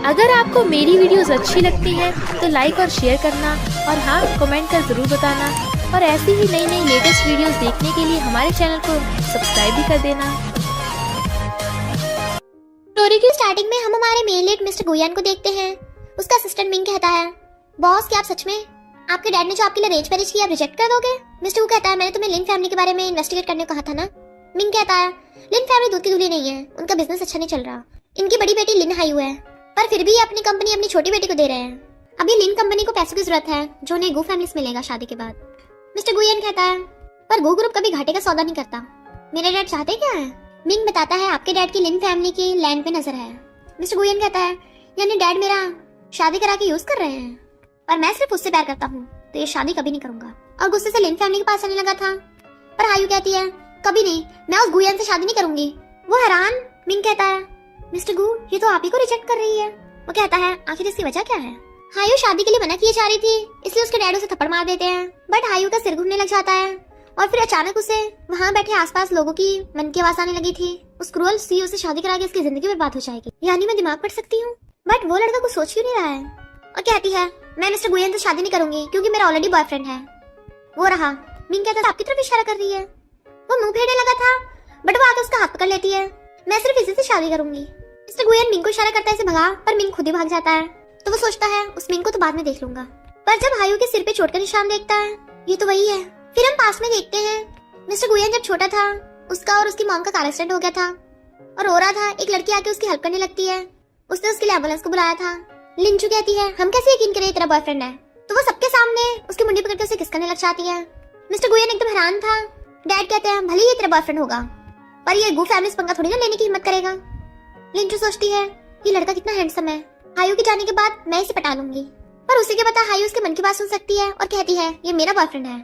अगर आपको मेरी वीडियोस अच्छी लगती है तो लाइक और शेयर करना और हाँ कमेंट कर ज़रूर बताना और ऐसी ही नई नई लेटेस्ट वीडियोस देखने के लिए हमारे चैनल को सब्सक्राइब भी कर देना। स्टोरी की स्टार्टिंग में हम हमारे मेन लीड मिस्टर गुयान को देखते हैं। उसका असिस्टेंट मिंग कहता है, बॉस क्या आप सच में आपके डैड ने जो आपके लिए अरेंज मैरिज किया आप रिजेक्ट कर दोगे? मिस्टर गु कहता है, मैंने तुम्हें लिन फैमिली के बारे में इन्वेस्टिगेट करने को कहा था ना। मिंग कहता है, लिन फैमिली दूध की धुली नहीं है, उनका बिजनेस अच्छा नहीं चल रहा। इनकी बड़ी बेटी लिन हायू है पर फिर भी ये अपनी कंपनी अपनी छोटी बेटी को दे रहे हैं। अभी लिन कंपनी को पैसों की जरूरत है जो उन्हें गु फैमिली से मिलेगा शादी के बाद। मिस्टर गुयान कहता है, पर गु ग्रुप कभी घाटे का सौदा नहीं करता। मेरे डैड चाहते क्या है? मिंग बताता है, आपके डैड की लिन फैमिली की लैंड पे नजर है। मिस्टर गुयान कहता है, यानी डैड मेरा शादी करा के यूज कर रहे हैं और मैं सिर्फ उससे प्यार करता हूँ तो ये शादी कभी नहीं करूंगा। और गुस्से से लिन फैमिली के पास आने लगा था पर हायू कहती है, कभी नहीं, मैं उस गुयान से शादी नहीं करूंगी। वो हैरान। मिंग कहता है, मिस्टर गु ये तो आप ही को रिजेक्ट कर रही है। वो कहता है, आखिर इसकी वजह क्या है? हायू शादी के लिए मना किए जा रही थी इसलिए उसके डैड उसे थप्पड़ मार देते हैं। बट हायू का सिर घूमने लग जाता है और फिर अचानक उसे वहाँ बैठे आसपास लोगों की मन की आवाज आने लगी थी, उस क्रूअल सीईओ से शादी करा के इसकी जिंदगी बर्बाद हो जाएगी, यानी मैं दिमाग पढ़ सकती हूँ। बट वो लड़का कुछ सोच क्यों नहीं रहा है और कहती है, मैं मिस्टर गुयान से शादी नहीं करूंगी क्योंकि मेरा ऑलरेडी बॉयफ्रेंड है। वो रहा। मिंग कहता है, आपकी तरफ इशारा कर रही है। वो मुंह फेरने लगा था बट वो आके उसका हाथ पकड़ लेती है, मैं सिर्फ इसी से शादी करूंगी। मिस्टर गुयान मिंग को इशारा करता है इसे भगा, पर मिंग खुद ही भाग जाता है। तो वो सोचता है उस मिंग को तो बाद में देख लूंगा। पर जब हायू के सिर पे चोट का निशान देखता है, ये तो वही है। फिर हम पास में देखते हैं मिस्टर गुयान जब छोटा था उसका और उसकी मॉम का कार एक्सीडेंट हो गया था और रो रहा था। एक लड़की आके उसकी हेल्प करने लगती है। उसने उसके लिए एम्बुलेंस को बुलाया था। लिंचू कहती है, हम कैसे यकीन करें तेरा बॉयफ्रेंड है? तो वो सबके सामने उसकी मुंडी पकड़ के उसे किस करने लग जाती है। मिस्टर गुयान एकदम हैरान था। डैड कहते हैं, भले ही तेरा बॉयफ्रेंड होगा पर ये गु फैमिली से पंगा थोड़ी ना लेने की हिम्मत करेगा। लिंचू सोचती है, ये लड़का कितना हैंडसम है, हायू के जाने के बाद मैं इसे पटा लूंगी। पर उसी के बता हायू उसके मन की बात सुन सकती है और कहती है, ये मेरा बॉयफ्रेंड है,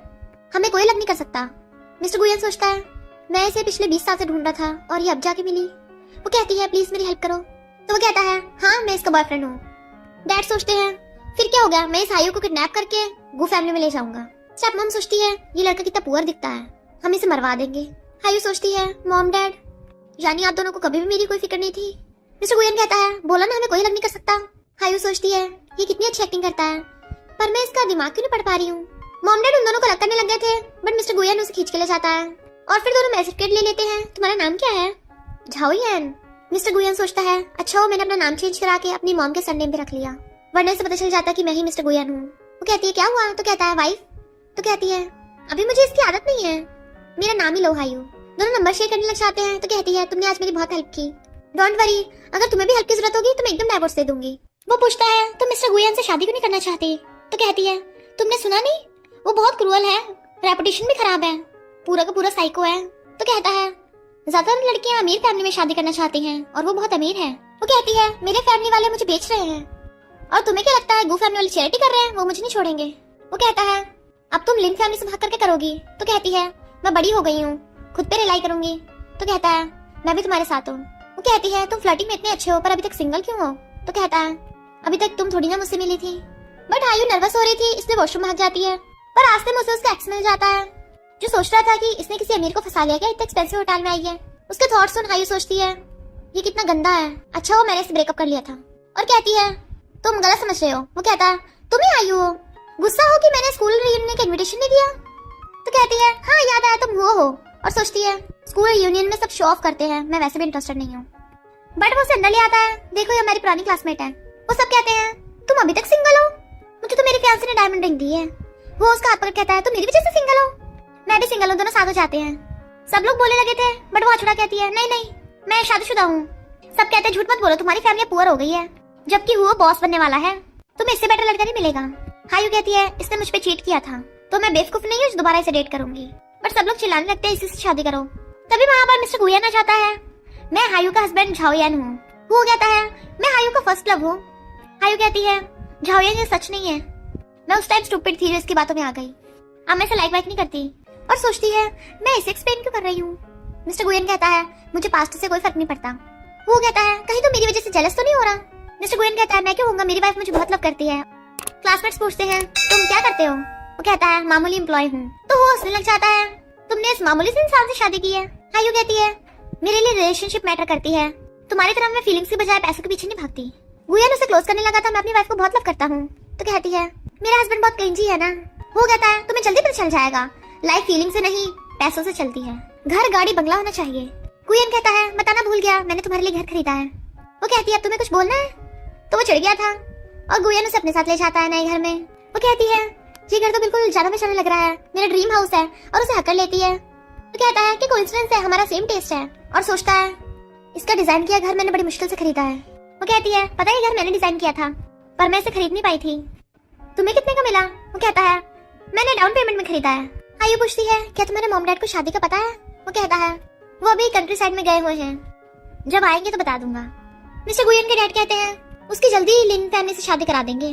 हमें कोई लग नहीं कर सकता। मिस्टर गुयान सोचता है, मैं इसे पिछले 20 साल से ढूंढ रहा था और ये अब जाके मिली। वो कहती है, प्लीज मेरी हेल्प करो। तो वो कहता है, हाँ मैं इसका बॉयफ्रेंड हूँ। डैड सोचते हैं, फिर क्या होगा, मैं इस हायू को किडनैप करके गु फैमिली में ले जाऊंगा। स्टेप मॉम सोचती है, ये लड़का कितना पुअर दिखता है, हम इसे मरवा देंगे। हायू सोचती है, मॉम डैड यानी आप दोनों को कभी भी मेरी कोई फिक्र नहीं थी। मिस्टर गुयान कहता है, बोला ना हमें कोई लग नहीं कर सकता। हायू सोचती है, ये कितनी अच्छी एक्टिंग करता है पर मैं इसका दिमाग क्यों नहीं पढ़ पा रही हूँ। मॉम डैड उन दोनों को लग करने लग गए थे बट मिस्टर गुयान उसे खींच के ले जाता है और फिर दोनों मैसेज ले लेते हैं। तुम्हारा नाम क्या है? झाओयान। मिस्टर गुयान सोचता है, अच्छा हो मैंने अपना नाम चेंज करा के अपनी मॉम के सरनेम पे रख लिया, वरना से पता चल जाता कि मैं ही मिस्टर गुयान हूँ। वो कहती है, क्या हुआ? तो कहता है, वाइफ। तो कहती है, अभी मुझे इसकी आदत नहीं है, मेरा नाम ही लो हायू। दोनों नंबर शेयर करने लग जाते हैं। तो कहती है, तुमने आज मेरी बहुत हेल्प की, डोंट वरी, अगर तुम्हें भी हेल्प की जरूरत होगी तो मैं एकदम डाइवोर्स दे दूंगी। वो पूछता है, तुम मिस्टर गुयान से शादी क्यों नहीं करना चाहती? तो कहती है, तुमने सुना नहीं, वो बहुत क्रूअल है, रेपुटेशन भी खराब है, पूरा का पूरा साइको है। तो कहता है, ज्यादातर लड़कियां अमीर फैमिली में शादी करना चाहती हैं और वो बहुत अमीर है। वो कहती है, मेरे फैमिली वाले मुझे बेच रहे हैं और तुम्हें क्या लगता है गु फैमिली वाले चैरिटी कर रहे हैं, वो मुझे नहीं छोड़ेंगे। वो कहता है, अब तुम लिन फैमिली से भाग करके करोगी? तो कहती है, मैं बड़ी हो गई हूँ, खुद पे रिलाई करूंगी। तो कहता है, मैं भी तुम्हारे साथ हूँ। वो कहती है, तुम फ्लर्टिंग में इतने अच्छे हो पर अभी तक सिंगल क्यों हो? तो कहता है, अभी तक तुम थोड़ी ना मुझसे मिली थी। बट हायू नर्वस हो रही थी इसलिए वॉशरूम भाग जाती है पर रास्ते में उसे उसका एक्स मिल जाता है जो सोच रहा था कि इसने किसी अमीर को फंसा लिया क्या, इतने एक्सपेंसिव होटल में आई है। उसके थॉट्स सुन हायू सोचती है, ये कितना गंदा है, अच्छा हो मैंने इससे ब्रेकअप कर लिया था। और कहती है, तुम गलत समझ रहे हो। वो कहता है, तुम ही हायू हो, गुस्सा हो कि मैंने स्कूल रियूनियन का इनविटेशन नहीं दिया? तो कहती है, हाँ याद आया तुम वो हो। और सोचती है, स्कूल रियूनियन में सब शो ऑफ करते हैं, मैं वैसे भी इंटरेस्टेड नहीं हूँ। बट वो अंदर ले आता है, देखो ये हमारी पुरानी क्लासमेट है। वो सब कहते हैं, तुम अभी तक सिंगल हो, मुझे तो मेरे फियांसे ने डायमंड रिंग दी है। वो उसका हाथ पकड़ कहता है, तुम मेरी वजह से सिंगल हो? मैं भी सिंगल हूँ, दोनों साथ हो जाते हैं। सब लोग बोलने लगे थे बट वो अछड़ा कहती है, नहीं नहीं मैं शादीशुदा हूँ। सब कहते हैं, झूठ मत बोलो, तुम्हारी फैमिली पुअर हो गई है, जबकि वो बॉस बनने वाला है, तुम्हें इससे बेटर लड़का नहीं मिलेगा। हायू कहती है, इसने मुझ पे चीट किया था तो मैं बेवकूफ नहीं हूँ जो दोबारा इसे डेट करूंगी। बट सब लोग चिल्लाने लगते हैं, इसी से शादी करो। तभी वहाँ पर मिस्टर गुयान आ जाता है, मैं हायू का हस्बैंड झाओयान हूँ। वो कहता है, मैं हायू का फर्स्ट लव हूँ। हायू कहती है, झाओयान ये सच नहीं है, मैं उस टाइम स्टूपिड थी जो इसकी बातों में आ गई, अब मैं इसे लाइक वाइक नहीं करती। और सोचती है, मैं इसे एक्सप्लेन क्यों कर रही हूँ। मिस्टर गुयान कहता है, मुझे पास्ट से कोई फर्क नहीं पड़ता। वो कहता है, कहीं तो मेरी वजह से जेलस तो नहीं हो रहा? मिस्टर गुयान कहता है, मैं क्यों होऊंगा, मेरी वाइफ मुझे बहुत लव करती है। क्लासमेट्स पूछते हैं, तुम क्या करते हो? वो कहता है, मामूली एम्प्लॉय हूँ। तो वो हंसने लग जाता है, तुमने इस मामूली से इंसान से शादी की है? हायू कहती है, मेरे लिए रिलेशनशिप मैटर करती है, तुम्हारी तरह मैं फीलिंग्स के बजाय पैसों के पीछे नहीं भागती। गुयन उसे क्लोज करने लगा था, मैं अपनी वाइफ को बहुत लव करता हूँ। तो कहती है मेरा हस्बैंड बहुत क्रिंजी है ना। वो कहता है तुम्हें जल्दी पता चल जाएगा, लाइफ फीलिंग से नहीं पैसों से चलती है, घर गाड़ी बंगला होना चाहिए। गुयन कहता है बताना भूल गया, मैंने तुम्हारे लिए घर खरीदा है। वो कहती है अब तुम्हें कुछ बोलना है। तो वो चिढ़ गया था और गुयन उसे अपने साथ ले जाता है नए घर में। वो कहती है ये घर तो बिल्कुल जाना पहचाना लग रहा है, मेरा ड्रीम हाउस है, और उसे हक कर लेती है। तो कहता है कि कोइंसिडेंस है, हमारा सेम टेस्ट है, और सोचता है इसका डिजाइन किया घर मैंने बड़ी मुश्किल से खरीदा है। वो कहती है पता है घर मैंने डिजाइन किया था पर मैं इसे खरीद नहीं पाई थी, तुम्हें कितने का मिला। वो कहता है मैंने डाउन पेमेंट में खरीदा है। आयु पूछती है क्या तुम्हारे मॉम डैड को शादी का पता है। वो कहता है वो अभी कंट्री साइड में गए हुए हैं, जब आएंगे तो बता दूंगा। मिस्टर गुयन के डैड कहते हैं उसकी जल्दी ही लिन फैमिली से शादी करा देंगे।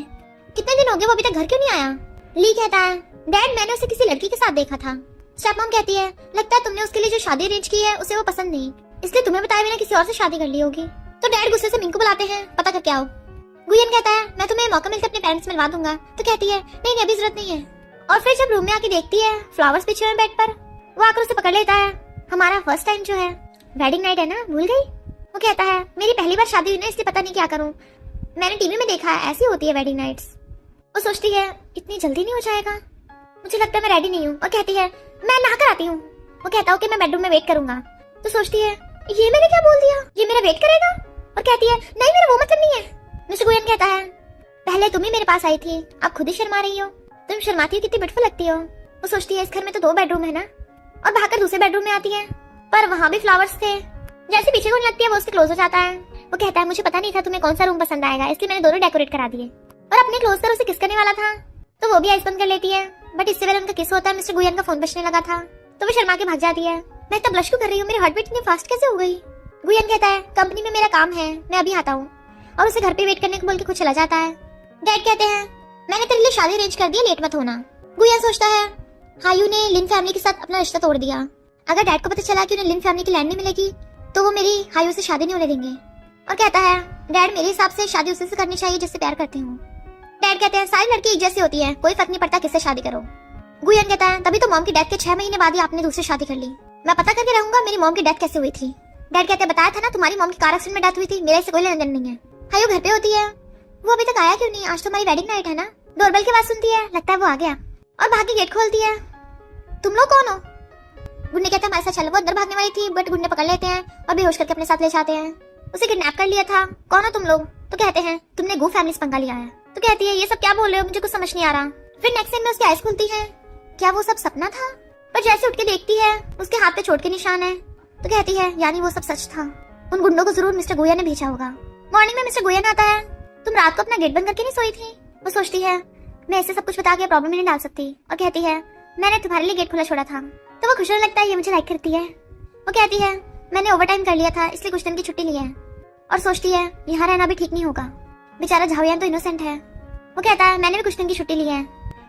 कितने दिन हो गए वो अभी तक घर क्यों नहीं आया। ली कहता है डैड मैंने उसे किसी लड़की के साथ देखा था। स्टेप मॉम कहती है लगता है तुमने उसके लिए जो शादी अरेंज की है उसे वो पसंद नहीं, इसलिए तुम्हें बताए बिना किसी और से शादी कर ली होगी। तो डैड गुस्से से मिंग को बुलाते हैं पता करके आओ। गुयन कहता है मैं तुम्हें मौका मिलकर अपने पेरेंट्स मिलवा दूंगा। तो कहती है नहीं अभी जरूरत नहीं है। और फिर जब रूम में आके देखती है फ्लावर्स बिछे हुए बेड पर, वो आकर उसे पकड़ लेता है। हमारा फर्स्ट टाइम जो है वेडिंग नाइट है ना, भूल गई। वो कहता है मेरी पहली बार शादी हुई ना, इसलिए पता नहीं क्या करूं, मैंने टीवी में देखा है ऐसी होती है वेडिंग नाइट्स। वो सोचती है इतनी जल्दी नहीं हो जाएगा, मुझे लगता है मैं रेडी नहीं हूँ। और कहती है मैं नहा कर आती हूँ। वो कहता है कि मैं बेडरूम में वेट करूंगा। तो सोचती है ये मैंने क्या बोल दिया, ये मेरा वेट करेगा। और कहती है नहीं मेरा वो मतलब नहीं है। मिस्टर गुयन कहता है पहले तुम ही मेरे पास आई थी, अब खुद ही शर्मा रही हो, तुम शर्माती हो कितनी ब्यूटीफुल लगती हो। वो सोचती है इस घर में तो 2 बेडरूम है ना, और भागकर दूसरे बेडरूम में आती है पर वहाँ भी फ्लावर्स थे। जैसे पीछे को लगती है वो उसके क्लोज हो जाता है। वो कहता है मुझे पता नहीं था तुम्हें कौन सा रूम पसंद आएगा, इसलिए मैंने दोनों डेकोरेट करा दिए। और अपने क्लोज कर उसे किस करने वाला था तो वो भी आइस बंद कर लेती है, बट इससे पहले उनका किस होता है मिस्टर गुयन का फोन बजने लगा था। तो वो शर्मा के भाग जाती है। मैं तब ब्लश क्यों कर रही हूँ, मेरी हार्ट बीट इतनी फास्ट कैसे हो गई। गुयन कहता है कंपनी में मेरा काम है, मैं अभी आता हूँ, और उसे घर पे वेट करने को बोल के खुद चला जाता है। डैड कहते हैं मैंने तेरे लिए शादी अरेंज कर दी, लेट मत होना। गुयन सोचता है हायू ने लिन फैमिली के साथ अपना रिश्ता तोड़ दिया, अगर डैड को पता चला कि उन्हें लिन फैमिली की लैंड नहीं मिलेगी तो वो मेरी हायू से शादी नहीं होने देंगे। और कहता है डैड मेरे हिसाब से शादी उसी से करनी चाहिए जिससे प्यार करती हूँ। डैड कहते हैं सारी लड़की एक जैसी होती है, कोई फर्क नहीं पड़ता किससे शादी करो। गुयन कहता है तभी तो मॉम की डेथ के 6 महीने बाद ही आपने दूसरी शादी कर ली, मैं पता करके रहूंगा मेरी मॉम की डेथ कैसे हुई थी। डैड कहते हैं बताया था ना तुम्हारी मॉम की कार एक्सीडेंट में डेथ हुई थी, मेरे से कोई लेना देना नहीं है। हायू घर पे होती है, वो अभी तक आया क्यों नहीं, आज तो हमारी वेडिंग नाइट है ना। डोरबेल की आवाज सुनती है, लगता है वो आ गया और भाग के गेट खोलती है। तुम लोग कौन हो। गुंडे कहते हैं हमारे साथ चलो। वो अंदर भागने वाली थी बट गुंडे पकड़ लेते हैं और बेहोश करके अपने साथ ले जाते हैं। उसे किडनैप कर लिया था। कौन हो तुम लोग। तो कहते हैं तुमने गो फैमिली से पंगा लिया है। तो कहती है ये सब क्या बोल रहे हो, मुझे कुछ समझ नहीं आ रहा। फिर नेक्स्ट टाइम में उसकी आइज खुलती है, क्या वो सब सपना था। पर जैसे उठ के देखती है उसके हाथ पे चोट के निशान है। तो कहती है यानी वो सब सच था, उन गुंडों को जरूर मिस्टर गोया ने भेजा होगा। मॉर्निंग में मिस्टर गोया आता है, तुम रात को अपना गेट बंद करके नहीं सोई थी। वो सोचती है मैं ऐसे सब कुछ बता के प्रॉब्लम में नहीं डाल सकती, और कहती है मैंने तुम्हारे लिए गेट खुला छोड़ा था। तो वो खुश होने लगता है ये मुझे लाइक करती है। वो कहती है मैंने ओवर टाइम कर लिया था इसलिए कुछ दिन की छुट्टी ली है, और सोचती है यहाँ रहना भी ठीक नहीं होगा, बेचारा झाओयान तो इनोसेंट है। वो कहता है मैंने भी कुछ दिन की छुट्टी ली है।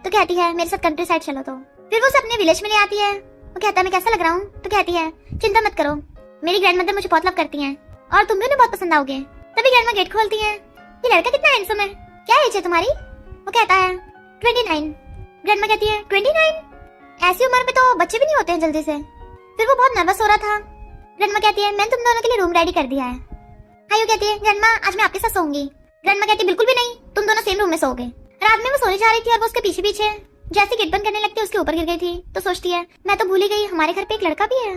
तो कहती है मेरे साथ कंट्री साइड चलो। तो फिर वो उसे अपने विलेज में ले आती है। वो कहता है मैं कैसा लग रहा हूँ। तो कहती है चिंता मत करो, मेरी ग्रैंडमदर मुझे बहुत लव करती हैं और तुम भी उन्हें बहुत पसंद आओगे। तभी ग्रैंडमा गेट खोलती है। ये लड़का कितना हैंडसम है, क्या एज है तुम्हारी। वो कहता है 29। ग्रैंडमा कहती है 29, ऐसी उम्र में तो बच्चे भी नहीं होते हैं जल्दी से। फिर वो बहुत नर्वस हो रहा था। ग्रैंडमा कहती है मैंने तुम दोनों के लिए रूम रेडी कर दिया है। हायू कहती है ग्रैंडमा आज मैं आपके साथ सोऊंगी। ग्रैंडमा कहती है बिल्कुल भी नहीं, तुम दोनों सेम रूम में सोओगे। रात में वो सोने जा रही थी और वो उसके पीछे पीछे जैसे गेट बंद करने लगती है उसके ऊपर गिर गई थी। तो सोचती है मैं तो भूल ही गई हमारे घर पे एक लड़का भी है,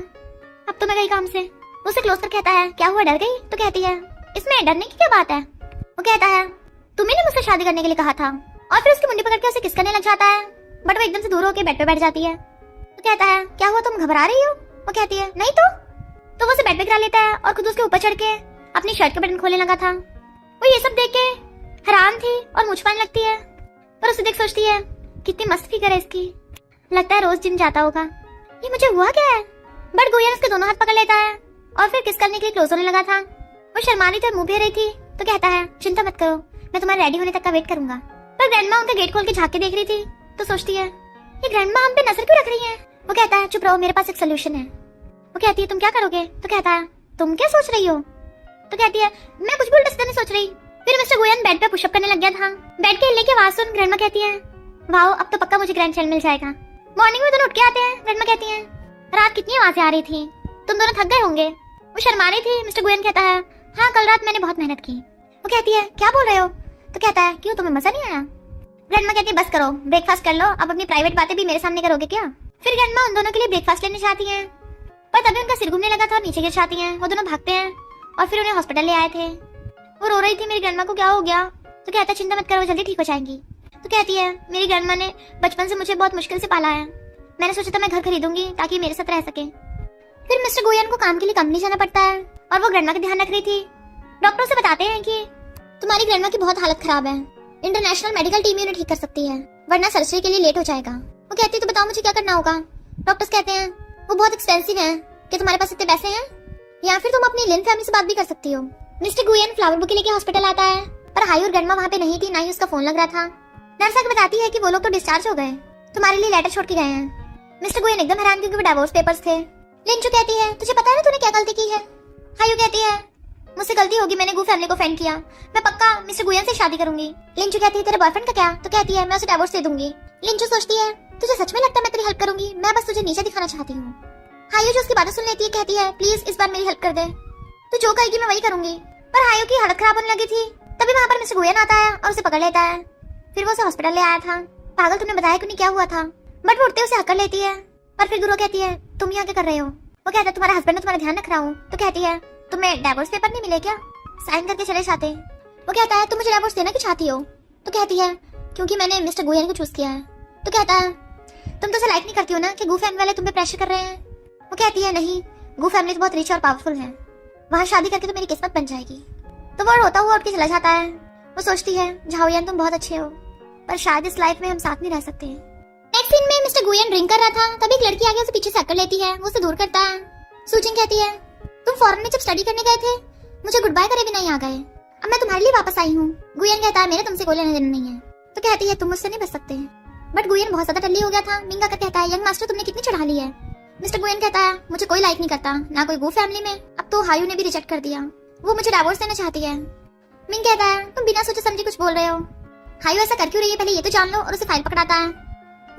अब तो मैं गई काम से। उसे क्लोज कर कहता है क्या हुआ डर गई। तो कहती है इसमें डरने की क्या बात है। वो कहता है तुम्ही ने मुझसे शादी करने के लिए कहा था, और फिर उसकी मुंडी पकड़ के उसे किस करने लग जाता है, बट वो एकदम से दूर होकर बेड पे बैठ जाती है। तो कहता है क्या हुआ तुम घबरा रही हो। वो कहती है नहीं तो वो उसे बेड पे गिरा लेता है और खुद उसके ऊपर चढ़ के अपनी शर्ट का बटन खोलने लगा था। वो ये सब देख के हैरान थी और मुझ पाने लगती है, पर उसे देख सोचती है कितनी मस्त फिगर है इसकी, लगता है रोज जिम जाता होगा, ये मुझे हुआ क्या है। बट गोयन उसके दोनों हाथ पकड़ लेता है और फिर किस करने के लिए क्लोज होने लगा था। वो शर्मा रही थी और मुंह फेर रही थी। तो कहता है चिंता मत करो, मैं तुम्हारे रेडी होने तक का वेट करूंगा। पर ग्रैंडमा उनका गेट खोल के झांक के देख रही थी। तो सोचती है ये ग्रैंडमा हम पे नजर क्यों रख रही है। वो कहता है चुप रहो, मेरे पास एक सोल्यूशन है। वो कहती है तुम क्या करोगे। तो कहता है तुम क्या सोच रही हो। तो कहती है मैं कुछ भी उल्टा सीधा नहीं सोच रही। फिर मिस्टर गोयन बेड पे पुशअप करने लग गया था। बेड के हिलने की आवाज सुन ग्रैंडमा कहती है वाओ अब तो पक्का मुझे ग्रैंड चाइल्ड मिल जाएगा। मॉर्निंग में दोनों उठ के आते हैं। ग्रैंडमा कहती है रात कितनी आवाजें आ रही थी, तुम दोनों थक गए होंगे। वो शर्मा रही थी। मिस्टर गोयन कहता है हाँ कल रात मैंने बहुत मेहनत की, वो कहती है क्या बोल रहे हो? तो कहता है क्यों, तुम्हें मजा नहीं आया? ग्रैंडमा कहती है बस करो, ब्रेकफास्ट कर लो, अब अपनी प्राइवेट बातें भी मेरे सामने करोगे क्या? फिर ग्रैंडमा उन दोनों के लिए ब्रेकफास्ट लेने जाती है, पर तभी उनका सिर घूमने लगा था और नीचे गिर जाती हैं। वो दोनों भागते हैं और फिर उन्हें हॉस्पिटल ले आए थे। वो रो रही थी, मेरी ग्रैंडमा को क्या हो गया? तो कहता है चिंता मत करो, वो जल्दी ठीक हो जाएंगी। तो कहती है मेरी ग्रैंडमा ने बचपन से मुझे बहुत मुश्किल से पाला है, मैंने सोचा था मैं घर खरीदूंगी ताकि मेरे साथ रह सके। फिर मिस्टर गोयन को काम के लिए कंपनी जाना पड़ता है और वो ग्रैंडमा का ध्यान रख रही थी। डॉक्टर से बताते हैं कि तुम्हारी ग्रैंडमा की बहुत हालत खराब है, इंटरनेशनल मेडिकल टीम उन्हें ठीक कर सकती है, वरना सर्जरी के लिए लेट हो जाएगा। वो कहती है तो बताओ मुझे क्या करना होगा? डॉक्टर्स कहते हैं वो बहुत एक्सपेंसिव है, कि तुम्हारे पास इतने पैसे हैं या फिर तुम अपनी लिन फैमिली से बात भी कर सकती हो। मिस्टर गुयन फ्लावर बुके लेके हॉस्पिटल आता है, पर हाई और ग्रैंडमा वहाँ पे नहीं थी, ना ही उसका फोन लग रहा था। नर्स आके बताती है कि वो लोग तो डिस्चार्ज हो गए, तुम्हारे लिए लेटर छोड़ के गए हैं। मिस्टर गुयन एकदम हैरान क्योंकि वो डिवोर्स पेपर्स थे। लिंचू कहती है तुझे पता है ना तूने क्या गलती की है? हायू कहती है मुझसे गलती होगी, मैंने गू फैमिली को ऑफेंड किया, मैं पक्का मिस्टर गुयन से शादी करूंगी। लिंचू कहती है तेरे बॉयफ्रेंड का क्या? तो कहती है मैं उसे डिवोर्स दे दूंगी। लिंचू सोचती है तुझे सच में लगता है मैं तेरी हेल्प करूंगी? मैं बस तुझे नीचे दिखाना चाहती हूँ। हायू जो उसकी बातें सुन लेती है कहती है प्लीज इस बार मेरी हेल्प कर दे, तू जो कहेगी मैं वही करूंगी। पर हायू की हालत खराब होने लगी थी, तभी वहाँ पर मिस्टर गुयन आता है और उसे पकड़ लेता है। फिर वो उसे हॉस्पिटल ले आया था। पागल तुमने बताया क्यों नहीं क्या हुआ था? बट वो उठते उसे हक कर लेती है, पर फिर गुरु कहती है तुम यहाँ क्या कर रहे हो? वो कहता है तुम्हारा हस्बैंड है, तुम्हारा ध्यान रख रहा हूँ। तो कहती है तुम्हें डिवोर्स पेपर नहीं मिले क्या? साइन करके चले जाते। वो कहता है तुम मुझे डिवोर्स देना क्यों चाहती हो? तो कहती है क्योंकि मैंने मिस्टर गुयन को चूज किया है। तो कहता है तुम तो उसे लाइक नहीं करती हो ना कि गू फैमिली वाले तुम पे प्रेशर कर रहे हैं? वो कहती है नहीं, गू फैमिली तो बहुत रिच और पावरफुल है, वहाँ शादी करके तो मेरी किस्मत बन जाएगी। तो वो रोता हुआ उठ के चला जाता है। वो सोचती है झाओयान तुम बहुत अच्छे हो, पर शायद इस लाइफ में हम साथ नहीं रह सकते। नेक्स्ट सीन में मिस्टर गुयन ड्रिंक कर रहा था, तभी एक लड़की आगे उसे पीछे से हक कर लेती है। वो उसे दूर करता है। सूचिंग कहती है तुम फॉरेन में जब स्टडी करने गए थे मुझे गुड बाय करे बिना ही आ गए, अब मैं तुम्हारे लिए वापस आई हूँ। गुयन कहता है मेरे तुमसे कोई लेना देना नहीं है। तो कहती है तुम मुझसे नहीं बच सकते। बट गुयन बहुत ज्यादा टल्ली हो गया था। मिंग आकर कहता है यंग मास्टर तुमने कितनी चढ़ा ली है? मिस्टर गुयन कहता है मुझे कोई लाइक नहीं करता, ना कोई गू फैमिली में, अब तो हायू ने भी रिजेक्ट कर दिया, वो मुझे डिवोर्स देना चाहती है। मिंग कहता है तुम बिना सोचे समझे कुछ बोल रहे हो, हायू ऐसा कर क्यों रही है पहले ये तो जान लो, और उसे फाइल पकड़ाता है।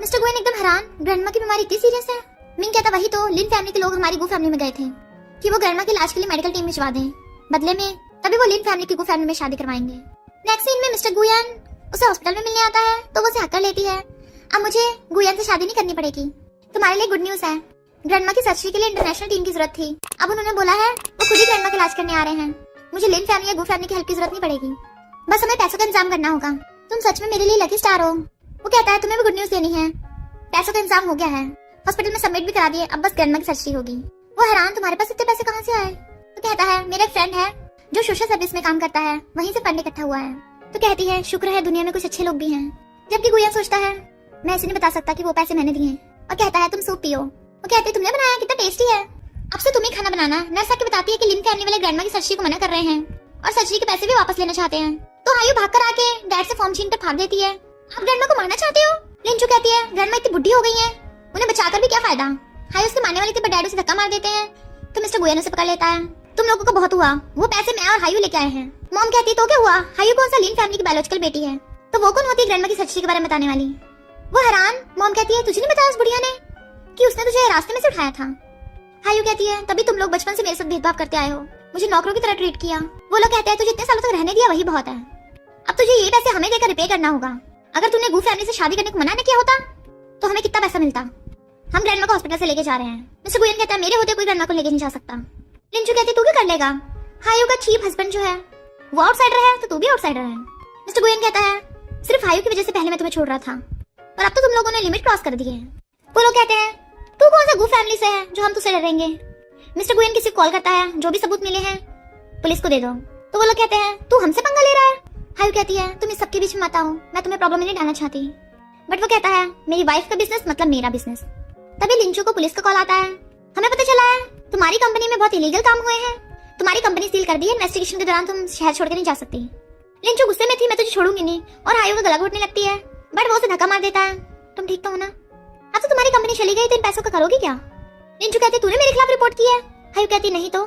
मिस्टर गुयन एकदम हैरान, ग्रैंडमा की बीमारी इतनी सीरियस है? मिंग कहता वही तो, लिन फैमिली के लोग हमारी गू फैमिली में गए थे कि वो ग्रैंडमा के इलाज के लिए मेडिकल टीम भिजवा दें, बदले में तभी वो लिन फैमिली की गू फैमिली में शादी करवाएंगे। नेक्स्ट सीन में मिस्टर गुयन उसे हॉस्पिटल में मिलने आता है, तो वो उसे हक कर लेती है। अब मुझे गुयन से शादी नहीं करनी पड़ेगी, तुम्हारे लिए गुड न्यूज है, ग्रैंडमा की सर्जरी के लिए इंटरनेशनल टीम की जरूरत थी, अब उन्होंने बोला है वो खुद ही ग्रैंडमा का इलाज करने आ रहे हैं, मुझे लिन फैमिली या गू फैमिली की हेल्प की जरूरत नहीं पड़ेगी, बस हमें पैसों का इंतजाम करना होगा। तुम सच में मेरे लिए लकी स्टार हो। वो कहता है तुम्हें भी गुड न्यूज देनी है, पैसों का इंतजाम हो गया है, हॉस्पिटल में सबमिट भी करा दिए, अब बस ग्रैंडमा की सर्जरी होगी। वो हैरान तुम्हारे पास इतने पैसे कहाँ से आए? तो कहता है मेरा एक फ्रेंड है जो सोशल सर्विस में काम करता है, वहीं से फंड इकट्ठा हुआ है। तो कहती है शुक्र है दुनिया में कुछ अच्छे लोग भी हैं। जबकि गुयन सोचता है मैं इसे नहीं बता सकता कि वो पैसे मैंने दिए, और कहता है तुम सूप पियो। वो कहती है तुमने बनाया, कितना टेस्टी है, अब से तुम ही खाना बनाना। नर्स आके बताती है कि लिन फैमिली वाले ग्रैंडमा की सर्जरी को मना कर रहे हैं और सर्जरी के पैसे भी वापस लेना चाहते हैं। तो हायू भागकर आके डैड से फॉर्म छीन कर भाग देती है। आप ग्रैंडमा को मारना चाहते हो? लिंचू कहती है ग्रैंडमा इतनी बुढ़ी हो गई है, उन्हें बचाकर भी क्या फायदा। हायू उसके मारने वाली थी, पर डैड उसे धक्का मार देते हैं, तो मिस्टर गुयन उसे पकड़ लेता है। तुम लोगों को बहुत हुआ, वो पैसे मैं और हायू लेके आए हैं। मॉम कहती है तो क्या हुआ, हायू कौन सा लिन फैमिली की बायोलॉजिकल बेटी है, तो वो कौन होती है ग्रैंडमा की सर्जरी के बारे में बताने वाली? वो हैरान। मॉम कहती है तुझे नहीं बताया उस बुढ़िया ने कि उसने तुझे रास्ते में से उठाया था? हायू कहती है तभी तुम लोग बचपन से मेरे साथ भेदभाव करते आए हो, मुझे नौकरों की तरह ट्रीट किया। वो लोग कहते हैं तुझे इतने सालों तक रहने दिया वही बहुत है, अब तुझे ये पैसे हमें देकर रिपे करना होगा। अगर तूने गू फैमिली से शादी करने को मना नहीं किया होता तो हमें कितना पैसा मिलता। हम ग्रैंडमा को हॉस्पिटल से लेके जा रहे हैं। मिस्टर गुयन कहता है मेरे होते कोई ग्रैंडमा को लेके नहीं जा सकता। लिंचू कहती तू क्या कर लेगा, हायू का चीप हस्बैंड जो है वो आउटसाइडर है, तो तू भी आउटसाइडर है। मिस्टर गुयन कहता है सिर्फ हायू की वजह से पहले मैं तुम्हें छोड़ रहा था, पर अब तो तुम लोगों ने लिमिट क्रॉस कर दी है। वो लोग कहते हैं तू कौन सा गू फैमिली से है जो हम तुझसे डरेंगे। मिस्टर गुयन किसी को कॉल करता है, जो भी सबूत मिले हैं पुलिस को दे दो। तो वो लोग कहते हैं तू हमसे पंगा ले रहा है। हायू कहती है तुम इस सबके बीच में मत आओ, मैं तुम्हें प्रॉब्लम में नहीं डालना चाहती। बट वो कहता है मेरी वाइफ का बिजनेस मतलब मेरा बिजनेस। तभी लिंचू को पुलिस का कॉल आता है, हमें पता चला है तुम्हारी कंपनी में बहुत इलीगल काम हुए हैं, तुम्हारी कंपनी सील कर दी है, इन्वेस्टिगेशन के दौरान तुम शहर छोड़ के नहीं जा सकती। लिंचू गुस्से में थी, मैं तुझे छोड़ूंगी नहीं, और हायू का गला घोटने लगती है, बट वो उसे धक्का मार देता है। तुम ठीक तो हो ना, अब तो तुम्हारी कंपनी चली गई तो इन पैसों का करोगी क्या? लिंचू कहती तूने मेरे खिलाफ रिपोर्ट की है। हायू कहती नहीं तो।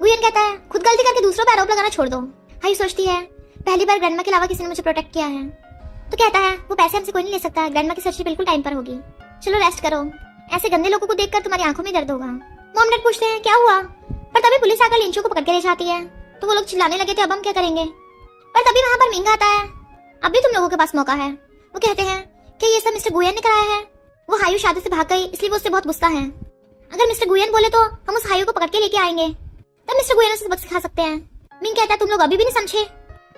गुयन कहता है खुद गलती करके दूसरों पर आरोप लगाना छोड़ दो। हायू सोचती है पहली बार ग्रैंडमा के अलावा किसी ने मुझे प्रोटेक्ट किया है। तो कहता है वो पैसे हमसे कोई नहीं ले सकता, ग्रैंडमा की सर्जरी बिल्कुल टाइम पर होगी, चलो रेस्ट करो, ऐसे गंदे लोगों को देखकर तुम्हारी आंखों में दर्द होगा। मॉम डैड पूछते हैं क्या हुआ, पर तभी पुलिस आकर लिंचू को पकड़ के ले जाती है। तो वो लोग चिल्लाने लगे थे अब हम क्या करेंगे। पर तभी वहाँ पर मिंग आता है। अब भी तुम लोगों के पास मौका है। वो कहते हैं कि ये सब मिस्टर गुयन ने कराया है। वो हायू शादी से भाग गई इसलिए वो उससे बहुत गुस्सा है। अगर मिस्टर गुयन बोले तो हम उस हायू को पकड़ के लेके आएंगे, तब मिस्टर गुयन उसे सबक सिखा सकते हैं। मिंग कहता है तुम लोग अभी भी नहीं समझे,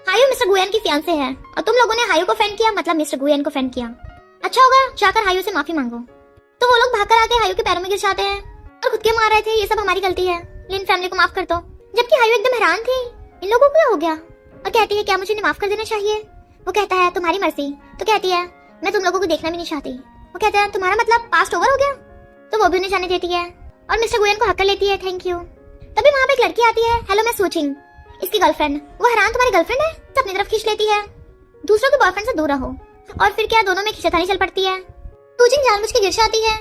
हायू मिस्टर गुयन की फियांसे है और तुम लोगों ने हायू को फ्रेंड किया, मतलब मिस्टर गुयन को फ्रेंड किया। अच्छा होगा जाकर हायू से माफी मांगो। तो वो लोग भागकर आके हायू के पैरों में गिर जाते हैं और खुद के मार रहे थे, ये सब हमारी गलती है, लिन फैमिली को माफ कर दो। जबकि हायू एकदम हैरान थी, इन लोगों को क्या हो गया, और कहती है क्या मुझे माफ कर देना चाहिए। वो कहता है तुम्हारी मर्जी। तो कहती है मैं तुम लोगों को देखना भी नहीं चाहती। वो कहता है तुम्हारा मतलब पास्ट ओवर हो गया। तो वो भी उन्हें जाने देती है और मिस्टर गुयन को हक कर लेती है, थैंक यू। तभी वहाँ पे एक लड़की आती है, हेलो मैं सूचिंग, इसकी गर्लफ्रेंड। वो हैरान तुम्हारी गर्लफ्रेंड है, तो अपनी तरफ खींच लेती है। दूसरों के बॉयफ्रेंड से दूर रहो। और फिर क्या दोनों में खिंचातानी चल पड़ती है। सूचिंग जानबूझ के गिर जाती है।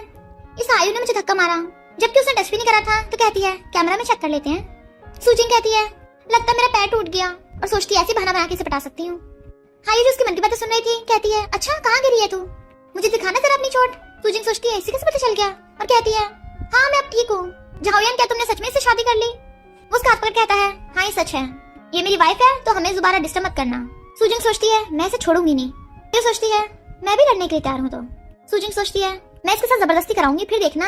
इस आयु ने मुझे धक्का मारा, जबकि उसने टच भी नहीं करा था। तो कहती है कैमरा में चेक कर लेते हैं। सूचिंग कहती है लगता मेरा पैर टूट गया, और सोचती है ऐसी बहाना बना के इसे पटा सकती हूँ। हायू जो उसकी मन की बातें सुन रही थी कहती है अच्छा कहाँ गिरी है तू, मुझे दिखाना जरा अपनी चोट। सूचिंग सोचती है इसी कैसे पता चल गया, और कहती है हाँ मैं अब ठीक हूँ। झाओयान क्या तुमने सच में इससे शादी कर ली। वो उसका हाथ पकड़ कहता है हाँ ये सच है, ये मेरी वाइफ है, तो हमें दोबारा डिस्टर्ब मत करना। सूजिंग सोचती है मैं इसे छोड़ूंगी नहीं। ये सोचती है मैं भी लड़ने के लिए तैयार हूँ। तो सूजिंग सोचती है मैं इसके साथ जबरदस्ती कराऊंगी, फिर देखना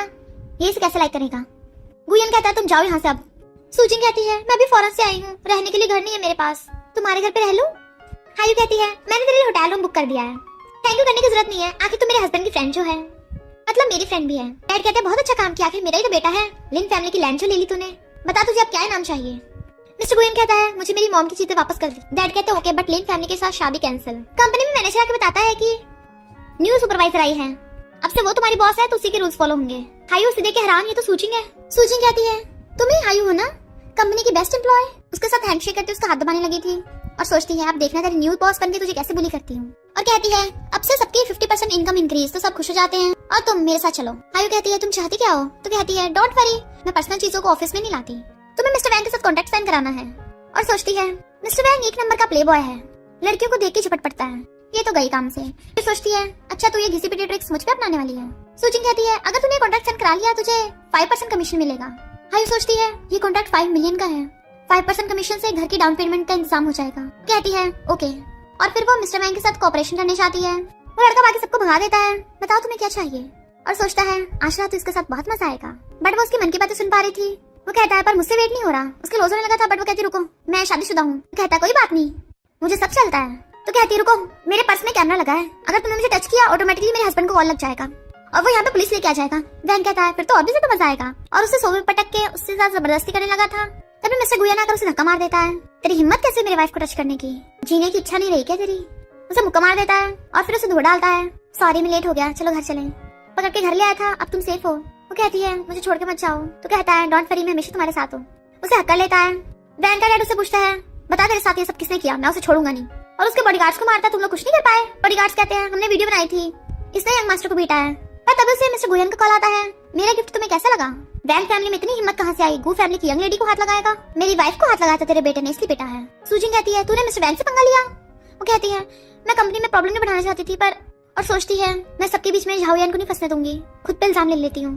ये इसे कैसे लाइक करेगा। गुयन कहता है तुम जाओ यहाँ से अब। सूजिंग कहती है मैं भी फौरन से आई हूँ, रहने के लिए घर नहीं है मेरे पास, तुम्हारे घर पे रह लूं। हायू कहती है मैंने तेरे लिए होटल रूम बुक कर दिया है, थैंक यू करने की जरूरत नहीं है, आखिर तुम मेरे हस्बैंड की फ्रेंड जो है, मतलब मेरी फ्रेंड भी है। डैड कहते हैं बहुत अच्छा काम किया, आखिर मेरा ही तो बेटा है, लिन फैमिली की लैंड जो ले ली तूने, बता तुझे अब क्या नाम चाहिए। मिस्टर गुयन कहता है मुझे मेरी मॉम की चीजें वापस कर दी। डैड कहते हैं ओके बट लिन फैमिली के साथ शादी कैंसिल। कंपनी में मैनेजर आके बताता है कि न्यू सुपरवाइजर आई है, अब से वो तुम्हारी बॉस है, तो उसी के रूल्स फॉलो होंगे। हायू उसे देख के हैरान, ये तो सूचिंग है। सूचिंग कहती है तुम ही हायू हो ना, कंपनी की बेस्ट एम्प्लॉय। उसके साथ हैंडशेक करते उसका हाथ दबाने लगी थी और सोचती है अब देखना तेरी न्यू बॉस बनके तुझे कैसे बुली करती हूँ। और कहती है अब से सबकी 50% इनकम इंक्रीज, तो सब खुश हो जाते हैं और तुम मेरे साथ चलो। हायू कहती है तुम चाहती क्या हो। तो कहती है डोंट वरी, मैं पर्सनल चीजों को ऑफिस में नहीं लाती, तुम्हें मिस्टर वैंग के साथ कॉन्ट्रैक्ट साइन कराना है। और सोचती है मिस्टर वैंग एक नंबर का प्ले बॉय है, लड़कियों को देख के झपट पड़ता है, ये तो गई काम से। फिर सोचती है अच्छा तू ये घिसी पिटी ट्रिक्स मुझ पे अपनाने वाली है। सूचिंग कहती है अगर तूने कॉन्ट्रैक्ट साइन करा लिया तुझे 5% कमीशन मिलेगा। हायू सोचती है ये कॉन्ट्रैक्ट 5 मिलियन का है, 5% कमीशन से घर की डाउन पेमेंट का इंतजाम हो जाएगा। कहती है ओके, और फिर वो मिस्टर वैंग के साथ कोऑपरेशन करने चाहती है। वो लड़का बाकी सबको भगा देता है, बताओ तुम्हें क्या चाहिए। और सोचता है आज रात तो इसके साथ बहुत मजा आएगा, बट वो उसकी मन की बातें सुन पा रही थी। वो कहता है पर मुझसे वेट नहीं हो रहा, उसके रोज होने लगा था, बट वो कहती रुको मैं शादीशुदा हूँ। कहता है कोई बात नहीं मुझे सब चलता है। तो कहती रुको मेरे पर्स में कैमरा लगा है, अगर तुमने मुझे टच किया ऑटोमेटिकली मेरे हस्बैंड को कॉल लग जाएगा और वो यहाँ पे पुलिस लेके आ जाएगा। वैंग कहता है फिर तो और भी ज्यादा मजा आएगा, और उसे सोफे पे पटक के उससे साथ जबरदस्ती करने लगा था। तभी मिस्टर गुयन आकर उसे धक्का मार देता है, तेरी हिम्मत कैसे मेरी वाइफ को टच करने की, जीने की इच्छा नहीं रही क्या तेरी। उसे मुक्का मार देता है और फिर उसे धो डालता है। सॉरी मैं लेट हो गया, चलो घर चलें। पकड़ के घर ले आया था, अब तुम सेफ हो। वो कहती है मुझे छोड़ के मत जाओ। तो कहता है डोंट वरी मैं हमेशा तुम्हारे साथ हूँ। उसे हक्का लेता है। वैंग का डैड उसे पूछता है बता तेरे साथ ये सब किसने किया, मैं उसे छोड़ूंगा नहीं। और उसके बॉडीगार्ड्स को मारता, तुम लोग कुछ नहीं कर पाए। बॉडीगार्ड्स कहते हैं हमने वीडियो बनाई थी, इसने यंग मास्टर को पीटा है। पर तभी उसे मिस्टर गुयन का कॉल आता है, मेरा गिफ्ट तुम्हें कैसा लगा। वैंग फैमिली में इतनी हिम्मत कहाँ से आई, गू फैमिली की यंग लेडी को हाथ लगाएगा, मेरी वाइफ को हाथ लगाया था तेरे बेटे ने इसलिए पीटा है। सूजिंग कहती है तूने मिस्टर वैंग से पंगा लिया। वो कहती है मैं कंपनी में प्रॉब्लम नहीं बढ़ाना चाहती थी, पर और सोचती है मैं सबके बीच में झाओयान को नहीं फंसने दूंगी, खुद पे इल्जाम ले लेती हूँ।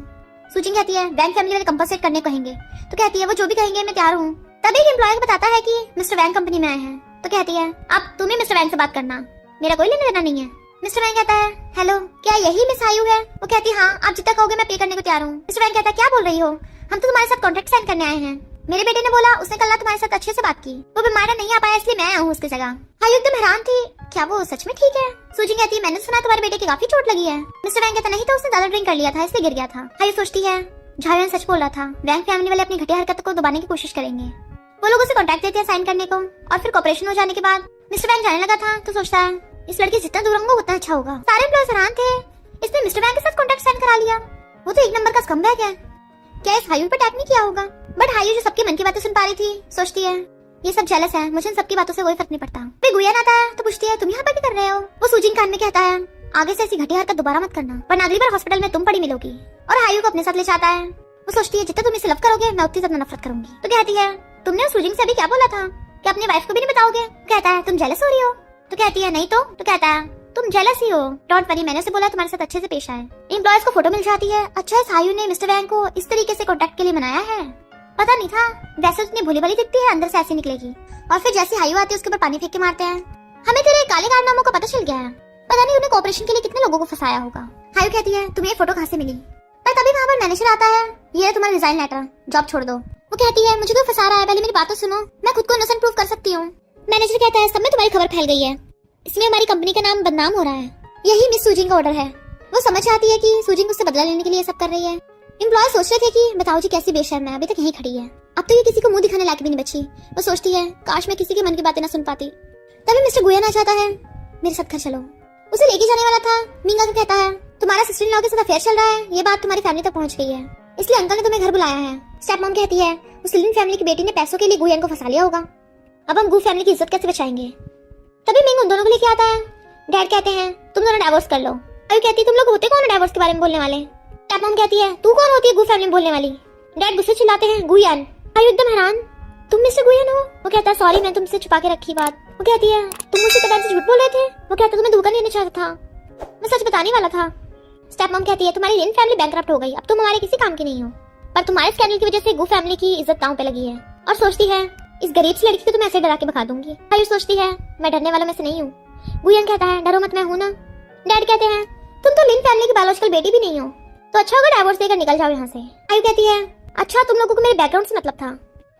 सूजिंग कहती है वैंग फैमिली वाले कंपनसेट करने कहेंगे। तो कहती है वो जो भी कहेंगे मैं तैयार हूँ। तभी एक एम्प्लॉय को बताता है कि मिस्टर वैंग कंपनी में आए हैं। तो कहती है अब तुम ही मिस्टर वैंग से बात करना, मेरा कोई लेना देना नहीं है। मिस्टर वैंग कहता है हेलो क्या यही मिस आयु है। वो कहती है हाँ आप जितना कहोगे मैं पे करने को तैयार हूँ। मिस्टर वैंग कहता है क्या बोल रही हो, हम तो तुम्हारे साथ कॉन्ट्रैक्ट साइन करने आए हैं, मेरे बेटे ने बोला उसने कल तुम्हारे साथ अच्छे से बात की, वो बीमार नहीं आ पाया इसलिए मैं आया हूँ उसकी जगह। हायू एकदम हैरान थी, क्या वो सच में ठीक है। सूजिंग कहती है मैंने सुना तुम्हारे बेटे की काफी चोट लगी है। मिस्टर वैंग कहता नहीं तो उसने ज्यादा ड्रिंक कर लिया था इसलिए गिर गया था। हायू सोचती है झाओयान सच बोल रहा था, वैंग फैमिली वाले अपनी घटिया हरकत को दबाने की कोशिश करेंगे। वो लोग उसे कॉन्ट्रैक्ट देते हैं साइन करने को, और फिर कॉपरेशन हो जाने के बाद मिस्टर वैंग जाने लगा था तो सोचता है इस लड़की जितना दूर होंगे उतना अच्छा होगा। सारे एम्प्लॉयज हैरान थे, इसने मिस्टर वैंग के साथ कॉन्ट्रैक्ट साइन करा लिया, वो तो एक नंबर का स्कम्बैग है, क्या इस हायू पे टैप नहीं किया होगा। बट हायू जो सबकी मन की बातें सुन पा रही थी सोचती है ये सब जेलस है, मुझे इन सबकी बातों से कोई फर्क नहीं पड़ता। फिर गुयन आता है तो पूछती है तुम यहाँ पर क्या कर रहे हो। वो सूजिंग कान में कहता है आगे से ऐसी घटिया हरकत दोबारा मत करना, वरना अगली बार हॉस्पिटल में तुम पड़ी मिलोगी। और हायू को अपने साथ ले जाता है। वो सोचती है जितना तुम इसे लव करोगे मैं उतनी ज्यादा नफरत करूंगी। तो कहती है तुमने सूजिंग से अभी क्या बोला था कि अपनी वाइफ को भी नहीं बताओगे। कहता है तुम जेलस हो रही हो। तो कहती है नहीं तो कहता है तुम जेलस ही हो, डोंट वरी मैंने उसे बोला तुम्हारे साथ अच्छे से पेश आए। एम्प्लॉयज को फोटो मिल जाती है, अच्छा इस हायू ने मिस्टर वैंग को इस तरीके से कॉन्टैक्ट के लिए मनाया है, पता नहीं था। वैसे उतनी भोली भाली दिखती है, अंदर से ऐसी निकलेगी। और फिर जैसे हायू आती है उसके ऊपर पानी फेंक के मारते हैं। हमें तेरे काले कारनामों का पता चल गया है, पता नहीं उन्हें कोऑपरेशन के लिए कितने लोगों को फंसाया होगा। हायू कहती है तुम्हें ये फोटो कहाँ से मिली, पर तभी वहाँ पर मैनेजर आता है, ये है तुम्हारा रिजाइन लेटर, जॉब छोड़ दो। वो कहती है मुझे क्यों फंसा रहा है, पहले मेरी बात तो सुनो, मैं खुद को इनोसेंट प्रूव कर सकती हूँ। मैनेजर कहता है सब में तुम्हारी खबर फैल गई है, इसमें हमारी कंपनी का नाम बदनाम हो रहा है, यही मिस सूजिंग का ऑर्डर है। वो समझ आती है कि सूजिंग उससे बदला लेने के लिए सब कर रही है। एम्प्लॉय सोच रहे थे कि बताओ जी कैसी बेशर्म है, अभी तक यहीं खड़ी है, अब तो ये किसी को मुंह दिखाने लायक भी नहीं बची। वो सोचती है काश मैं किसी के मन की बातें ना सुन पाती। तभी मिस्टर गुयन आ जाता है, मेरे साथ घर चलो। उसे लेके जाने वाला था। मिंगा को कहता है तुम्हारा सिस्टर इन लॉ के साथ अफेयर चल रहा है, ये बात तुम्हारी फैमिली तक पहुंच गई है, इसलिए अंकल ने तुम्हें घर बुलाया है। स्टेप मॉम कहती है उस लिन फैमिली की बेटी ने पैसों के लिए गुयन को फंसा लिया होगा, अब हम गू फैमिली की इज्जत कैसे बचाएंगे। तभी मिंग उन दोनों को लेके आता है। डैड कहते हैं तुम दोनों डाइवोर्स कर लो। अभी कहती है तुम लोग होते कौन हो डाइवोर्स के बारे में बोलने वाले। स्टेप मॉम कहती है तू कौन होती है गू फैमिली में बोलने वाली। डैड गुस्से चिल्लाते हैं गुयन। आयु एकदम हैरान, तुम मिस्टर गुयन हो। वो कहता है सॉरी मैंने तुमसे छुपा के रखी बात। वो कहती है तुम मुझसे कदम से झूठ बोल रहे थे। वो कहता है तुम्हें धोखा नहीं देना चाहता था, मैं सच बताने वाला था। स्टेप मॉम कहती है तुम्हारी लिन फैमिली बैंकरप्ट हो गई, अब तुम हमारे किसी काम की नहीं हो, पर तुम्हारे स्कैंडल की वजह से गू फैमिली की इज्जत दांव पे लगी है। और सोचती है इस गरीब सी लड़की को तो मैं ऐसे डरा के भगा दूंगी। आयु सोचती है मैं डरने वालों में से नहीं हूँ। गुयन कहता है डरो मत, मैं हूँ ना। डैड कहते हैं तुम तो लिन फैमिली की बायोलॉजिकल बेटी भी नहीं हो, तो अच्छा होगा डाइवोर्स देकर निकल जाओ यहाँ से। आयु कहती है अच्छा तुम लोगों को मेरे बैकग्राउंड से मतलब था,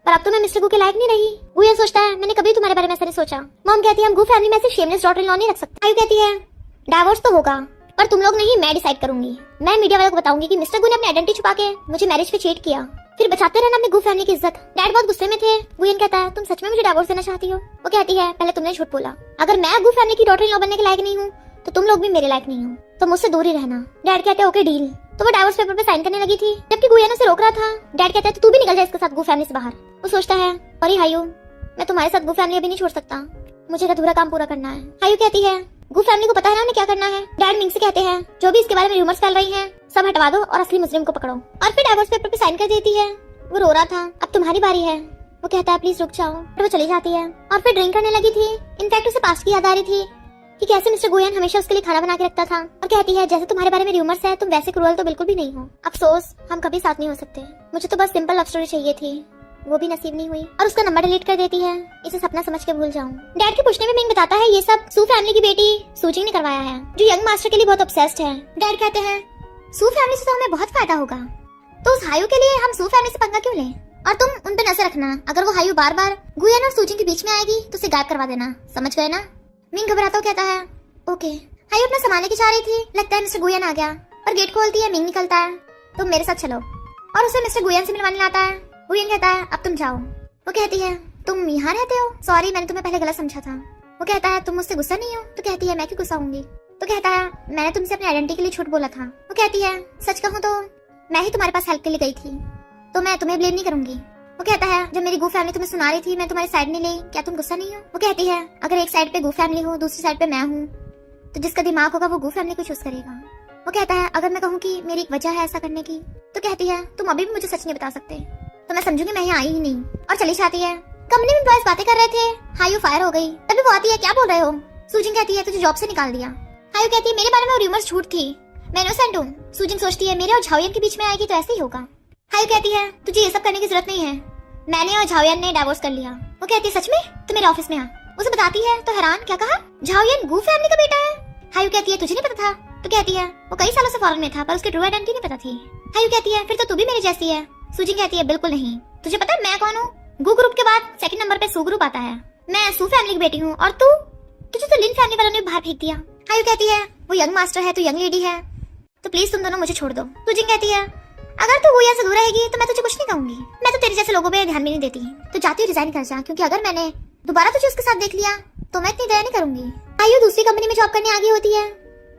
पर अब तो मैं मिस्टर गू के लायक नहीं रही। गुयन सोचता है मैंने कभी तुम्हारे बारे में ऐसा नहीं सोचा। मॉम कहती है हम गू फैमिली में से शेमलेस डॉटर इन लॉ नहीं रख सकते। आयु कहती है डाइवोर्स तो होगा, पर तुम लोग नहीं, मैं डिसाइड करूंगी। मैं मीडिया वालों को बताऊंगी कि मिस्टर गू ने अपनी आइडेंटिटी छुपा के मुझे मैरिज पे चीट किया, फिर बचाते रहना अपनी गू फैमिली की इज्जत। डैड बहुत गुस्से में थे। गुयन कहता है तुम सच में मुझे डाइवोर्स देना चाहती हो। वो कहती है पहले तुमने झूठ बोला, अगर मैं गू फैमिली की डॉटर इन लॉ बनने के लायक नहीं हूँ तो तुम लोग भी मेरे लायक नहीं हो, तो मुझसे दूर ही रहना। डैड कहते हैं ओके डील। तो वो डाइवोर्स पेपर पे साइन करने लगी थी, जबकि गुयन उसे रोक रहा था। डैड कहता है तो तू भी निकल जा इसके साथ गू फैमिली से बाहर। वो सोचता है अरे हायू मैं तुम्हारे साथ गू फैमिली अभी नहीं छोड़ सकता, मुझे अधूरा काम पूरा करना है। हायू कहती है गू फैमिली को पता है ना उन्हें क्या करना है। डैड मिंग से कहते हैं जो भी इसके बारे में रूमर्स फैल रही हैं सब हटवा दो और असली मुजरिम को पकड़ो। और फिर डाइवोर्स पेपर पे साइन कर देती है। वो रो रहा था अब तुम्हारी बारी है। वो कहता है प्लीज रुक जाओ, और वो चली जाती है। और फिर ड्रिंक करने लगी थी। इनफैक्ट उसे पास्ट की याद आ रही थी कि कैसे मिस्टर गुयन हमेशा उसके लिए खाना बना के रखता था। और कहती है जैसे तुम्हारे बारे में रूमर्स है तुम वैसे क्रूअल तो बिल्कुल भी नहीं हो। अफसोस हम कभी साथ नहीं हो सकते, मुझे तो बस सिंपल लव स्टोरी चाहिए थी, वो भी नसीब नहीं हुई। और उसका नंबर डिलीट कर देती है, इसे सपना समझ के भूल जाऊं। डैड के पूछने में मिंग बताता है ये सब सू फैमिली की बेटी सूजिंग ने करवाया है, जो यंग मास्टर के लिए बहुत ऑब्सेस्ड है। डैड कहते हैं सू फैमिली से तो हमें बहुत फायदा होगा, तो उस हायू के लिए हम सू फैमिली से पंगा क्यों लें। और तुम उन पे नजर रखना, अगर वो हायू बार बार गुयन और सूजिंग के बीच में आएगी तो उसे गायब करवा देना, समझ गए ना। मिंग घबराता हुआ कहता है ओके। हायू अपना संभालने की चाह रही थी, लगता है मिस्टर गुयन आ गया और गेट खोलती है। मिंग निकलता है तुम मेरे साथ चलो, और उसे मिस्टर गुयन से मिलवाने लाता है। गुयन कहता है अब तुम जाओ। वो कहती है तुम यहाँ रहते हो, सॉरी मैंने तुम्हें पहले गलत समझा था। वो कहता है तुम मुझसे गुस्सा नहीं हो। तो कहती है मैं क्यों गुस्सा होंगी। तो कहता है मैंने तुमसे अपनी आइडेंटिटी के लिए झूठ बोला था। वो कहती है सच कहूँ तो मैं ही तुम्हारे पास हेल्प के लिए गई थी, तो मैं तुम्हें ब्लेम नहीं करूंगी। वो कहता है जब मेरी गू फैमिली तुम्हें सुना रही थी मैं तुम्हारी साइड नहीं ली, क्या तुम गुस्सा नहीं हो। वो कहती है अगर एक साइड पे गू फैमिली हो दूसरी साइड पे मैं हूँ, तो जिसका दिमाग होगा वो गू फैमिली को चूज करेगा। वो कहता है अगर मैं कहूँ कि मेरी एक वजह है ऐसा करने की, तो कहती है तुम अभी भी मुझे सच नहीं बता सकते, तो मैं समझूंगी मैं यहाँ आई ही नहीं। और चली जाती है। कंपनी में एम्प्लॉयज बातें कर रहे थे, हायू फायर हो गई। तभी वो आती है क्या बोल रहे हो। सूजिंग कहती है तुझे जॉब से निकाल दिया। हायू कहती है मेरे बारे में रूमर्स झूठ थी, मैं इनोसेंट हूँ। सूजिंग सोचती है मेरे और झाओयन के बीच में आएगी तो ऐसे ही होगा। हायू कहती है तुझे ये सब करने की जरूरत नहीं है, मैंने और झाओयन ने डाइवोर्स कर लिया। वो कहती है सच में, तो मेरे ऑफिस में आ। उसे बताती है तो हैरान क्या कहा, झाओयन गू फैमिली का बेटा है। हायू कहती है तुझे नहीं पता था। तो कहती है वो कई सालों से फॉरेन में था पर उसकी ट्रू आइडेंटिटी नहीं पता थी। हायू कहती है फिर तो तू भी मेरी जैसी है। सूजिंग कहती है बिल्कुल नहीं, तुझे पता है मैं कौन हूँ। गू ग्रुप के बाद सेकंड नंबर पे सू ग्रुप आता है, मैं सू फैमिली की बेटी हूँ, और तू तुझे तो लिन फैमिली वालों ने बाहर फेंक दिया। हायू कहती है वो यंग मास्टर है, तू यंग लेडी है, तो प्लीज तुम दोनों मुझे छोड़ दो। सूजिंग कहती है अगर तू गुयन से दूर रहेगी तो मैं तुझे कुछ नहीं कहूंगी, मैं तो तेरे जैसे लोगों पे ध्यान भी नहीं देती, तो जाती हूँ रिजाइन कर जा, क्योंकि अगर मैंने दोबारा तुझे उसके साथ देख लिया तो मैं इतनी दया नहीं करूंगी। हायू दूसरी कंपनी में जॉब करने आ गई होती है,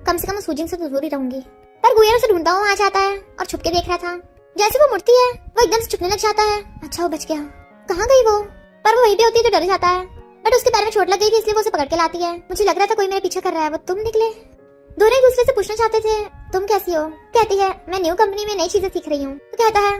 कम से कम सूजिंग से तो दूर ही रहूंगी। पर गुयन उसे ढूंढता हुआ आ जाता है और छुप के देख रहा था। जैसे वो मुड़ती है वो एकदम से चुपने लग जाता है। अच्छा वो बच गया, कहाँ गई वो। पर वो वहीं पे होती है तो डर जाता है, बट उसके पैर में चोट लग गई थी इसलिए वो उसे पकड़ के लाती है। मुझे लग रहा था कोई मेरे पीछे कर रहा है, वो तुम निकले। दोनों एक दूसरे से पूछना चाहते थे तुम कैसी हो। कहती है मैं न्यू कंपनी में नई चीजें सीख रही हूँ। तो कहता है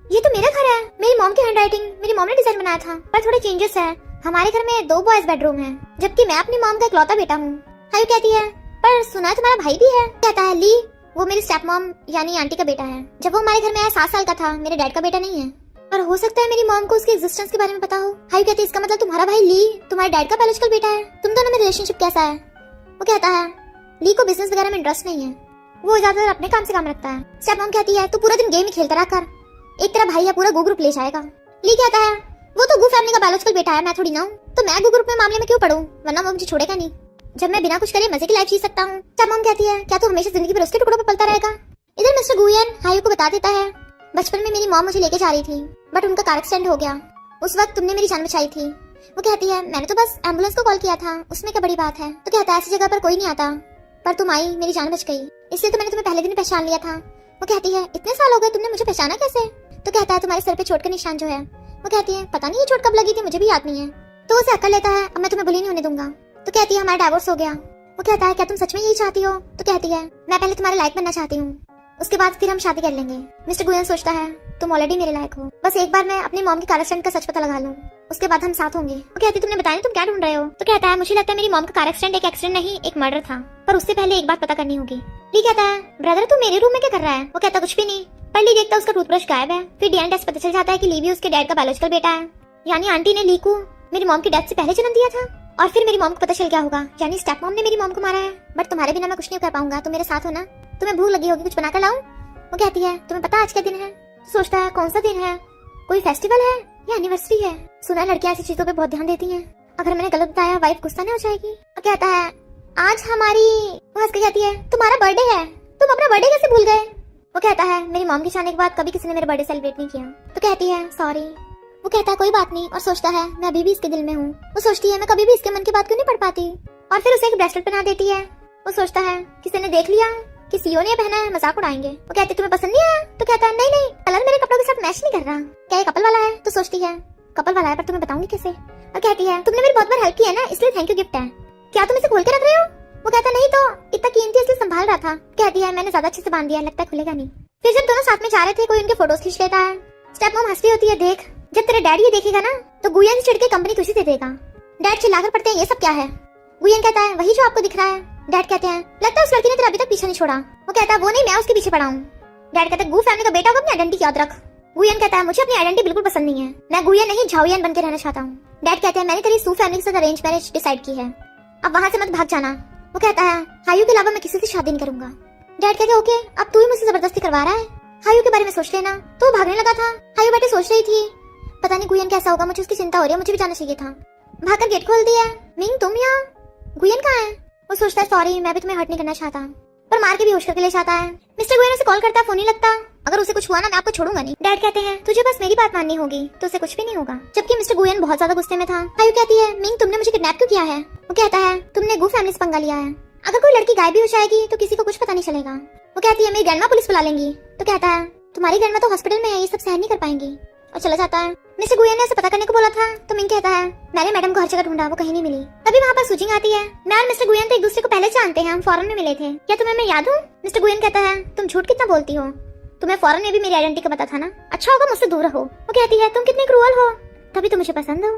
ये तो मेरा घर है, मेरी मॉम की हैंडराइटिंग मेरी मॉम ने डिजाइन बनाया था, पर थोड़े चेंजेस है। हमारे घर में 2 बॉयज बेडरूम है, जबकि मैं अपनी मॉम का इकलौता बेटा हूँ। हायू कहती है पर सुना है तुम्हारा भाई भी है। कहता है ली वो मेरी स्टेप मॉम यानी आंटी का बेटा है, जब वो हमारे घर में आया 7 साल का था, मेरे डैड का बेटा नहीं है। और हो सकता है मेरी मॉम को उसके एग्जिस्टेंस के बारे में पता हो। हायू कहती है इसका मतलब तुम्हारा भाई ली तुम्हारे डैड का बायोलॉजिकल बेटा है। तुम दोनों में रिलेशनशिप कैसा है? वो कहता है ली को बिजनेस वगैरह में इंटरेस्ट नहीं है, वो ज्यादातर अपने काम से काम रखता है। स्टेप मॉम कहती है तू पूरा दिन गेम ही खेलता रहा कर, एक तेरा भाई है पूरा गो ग्रुप ले जाएगा। ली कहता है वो तो गू फैमिली का बायोलॉजिकल बेटा है, मैं थोड़ी ना हूँ, तो मैं गू ग्रुप में मामले में क्यों पढ़ूं, वरना वो मुझे छोड़ेगा नहीं जब मैं बिना कुछ करे मजे की लाइफ जी सकता हूँ। स्टेप मॉम कहती है क्या तू हमेशा जिंदगी भर उसके टुकड़ों पे पलता रहेगा? इधर मिस्टर गुयन हायू को बता देता है बचपन में मेरी मॉम मुझे लेके जा रही थी बट उनका कार एक्सीडेंट हो गया, उस वक्त तुमने मेरी जान बचाई थी। वो कहती है मैंने तो बस एम्बुलेंस को कॉल किया था, उसमें क्या बड़ी बात है। तो कहता है ऐसी जगह पर कोई नहीं आता, पर तुम आई मेरी जान बच गई, इसलिए तो मैंने तुम्हें पहले दिन पहचान लिया था। वो कहती है इतने साल हो गए तुमने मुझे पहचाना कैसे? तो कहता है तुम्हारे सर पे चोट का निशान जो है। वो कहती है पता नहीं ये चोट कब लगी थी, मुझे भी याद नहीं है। तो उसे अक्ल लेता है अब मैं तुम्हें बुली नहीं होने दूंगा। तो कहती है हमारा डाइवोर्स हो गया। वो कहता है क्या तुम सच में यही चाहती हो? तो कहती है मैं पहले तुम्हारे लायक बनना चाहती हूँ, उसके बाद फिर हम शादी कर लेंगे। मिस्टर गुयन सोचता है तुम ऑलरेडी मेरे लायक हो, बस एक बार मैं अपनी मॉम के कार एक्सीडेंट का सच पता लगा लूं, उसके बाद हम साथ होंगे। वो कहती तुमने बताया तुम क्या ढूंढ रहे हो? तो कहता है मुझे लगता है मेरी मॉम का कार एक्सीडेंट एक एक्सीडेंट नहीं एक मर्डर था, पर उससे पहले एक बात पता करनी होगी। ली कहता है ब्रदर तू मेरे रूम में क्या कर रहा है? वो कहता कुछ भी नहीं, पर ली देखता उसका टूथब्रश गायब है। फिर डीएनए टेस्ट पता चल जाता है कि ली भी उसके डैड का बायोलॉजिकल बेटा है, यानी आंटी ने ली को मेरी मॉम की डेथ से पहले जन्म दिया था। और फिर मेरी मॉम को पता चल गया होगा, यानी स्टेप मॉम ने मेरी मॉम को मारा है। बट तुम्हारे बिना मैं कुछ नहीं कर पाऊंगा, तो मेरे साथ हो ना? तुम्हें भूख लगी होगी, कुछ बनाकर लाऊं? वो कहती है तुम्हें पता आज क्या दिन है? तो सोचता है कौन सा दिन है, कोई फेस्टिवल है या एनिवर्सरी है? सुना लड़कियां ऐसी चीजों पे बहुत ध्यान देती हैं, अगर मैंने गलत बताया वाइफ गुस्सा नहीं हो जाएगी। वो कहता है आज हमारी, वो हंस के कहती है तुम्हारा बर्थडे है, तुम अपना बर्थडे कैसे भूल गए? वो कहता है मेरी मॉम के जाने के बाद कभी किसी ने मेरा बर्थडे सेलिब्रेट नहीं किया। तो कहती है सॉरी। वो कहता है कोई बात नहीं, और सोचता है मैं अभी भी इसके दिल में हूँ। वो सोचती है मैं कभी भी इसके मन की बात क्यों नहीं पढ़ पाती, और फिर उसे एक ब्रेसलेट पहना देती है। वो सोचता है किसी ने देख लिया कि सीओ ने पहना है, मजाक उड़ाएंगे। वो कहती तुम्हें पसंद नहीं आया? तो कहता है नहीं नहीं कलर मेरे कपड़ों के साथ मैच नहीं कर रहा। क्या ये कपल वाला है? तो सोचती है कपल वाला है पर तुम्हें बताऊंगी कैसे। और कहती है तुमने मेरी बहुत बार हेल्प की है ना, इसलिए थैंक यू गिफ्ट है, क्या तुम इसे खोल के रख रहे हो? वो कहता नहीं तो इतना कीमती इसलिए संभाल रहा था। कहती है मैंने ज्यादा अच्छे से बांध दिया, लगता है खुलेगा नहीं। फिर जब दोनों साथ में जा रहे थे कोई उनके फोटोज खींच लेता है। स्टेप मॉम हंसती होती है देख जब तेरा डैड ये देखेगा ना तो गुयन से चिढ़ के कंपनी तुझे दे देगा। डैड चिल्लाकर पड़ते हैं ये सब क्या है? गुयन कहता है वही जो आपको दिख रहा है। डैड कहते हैं लगता है उस लड़की ने तेरा अभी तक पीछा नहीं छोड़ा। वो कहता है वो नहीं मैं उसके पीछे पड़ा हूँ। डैड कहता है गू फैमिली का बेटा होगा, अपनी आइडेंटिटी याद रख। गुयन कहता है मुझे अपनी आइडेंटिटी बिल्कुल पसंद नहीं है, मैं गुयन नहीं झाओयन बन के रहना चाहता हूँ। डैड कहते हैं मैंने तेरी सू फैमिली के साथ अरेंज मैरिज डिसाइड की है, अब वहाँ से मत भाग जाना। वो कहता है हायू के अलावा मैं किसी से शादी नहीं करूंगा। डैड कहते हैं ओके अब तू ही मुझसे जबरदस्ती करवा रहा है, हायू के बारे में सोच लेना। तो वो भागने लगा था। हायू बैठे सोच रही थी पता नहीं गुयन कैसा होगा, मुझे उसकी चिंता हो रही है, मुझे भी जाना चाहिए था। भागकर गेट खोल दिया। मिंग तुम यहाँ, गुयन कहाँ है? वो सोचता है सॉरी मैं भी तुम्हें हर्ट नहीं करना चाहता, पर मार के भी होश करके ले जाता है। मिस्टर गुयन उसे कॉल करता है, फोन नहीं लगता। अगर उसे कुछ हुआ ना मैं आपको छोड़ूंगा नहीं। डैड कहते हैं तुझे बस मेरी बात माननी होगी तो उसे कुछ भी नहीं होगा, जबकि मिस्टर गुयन बहुत ज्यादा गुस्से में था। हायू कहती है मिंग तुमने मुझे किडनैप क्यों किया है? वो कहता है तुमने गू फैमिली से पंगा लिया है, अगर कोई लड़की गायब भी हो जाएगी तो किसी को कुछ पता नहीं चलेगा। वो कहती है मेरी ग्रैंडमा पुलिस बुला लेंगी। तो कहता है तुम्हारी ग्रैंडमा तो हॉस्पिटल में है, ये सब सहन नहीं कर पाएंगी, और चला जाता है। मिस्टर गुयन ने उसे पता करने को बोला था तो मिंग कहता है मैंने मैडम को हर जगह ढूंढा, वो कहीं नहीं मिली। तभी वहाँ पर सुजिंग आती है। मैं और मिस्टर गुयन तो एक दूसरे को पहले जानते हैं, हम फॉरेन में मिले थे, क्या तुम्हें मैं याद हूँ? मिस्टर गुयन कहता है तुम झूठ कितना बोलती हो, तुम्हें फॉरेन में भी मेरी आइडेंटिटी का पता था ना, अच्छा होगा मुझसे दूर रहो। वो कहती है तुम कितने क्रूअल हो, तभी तो मुझे पसंद हो।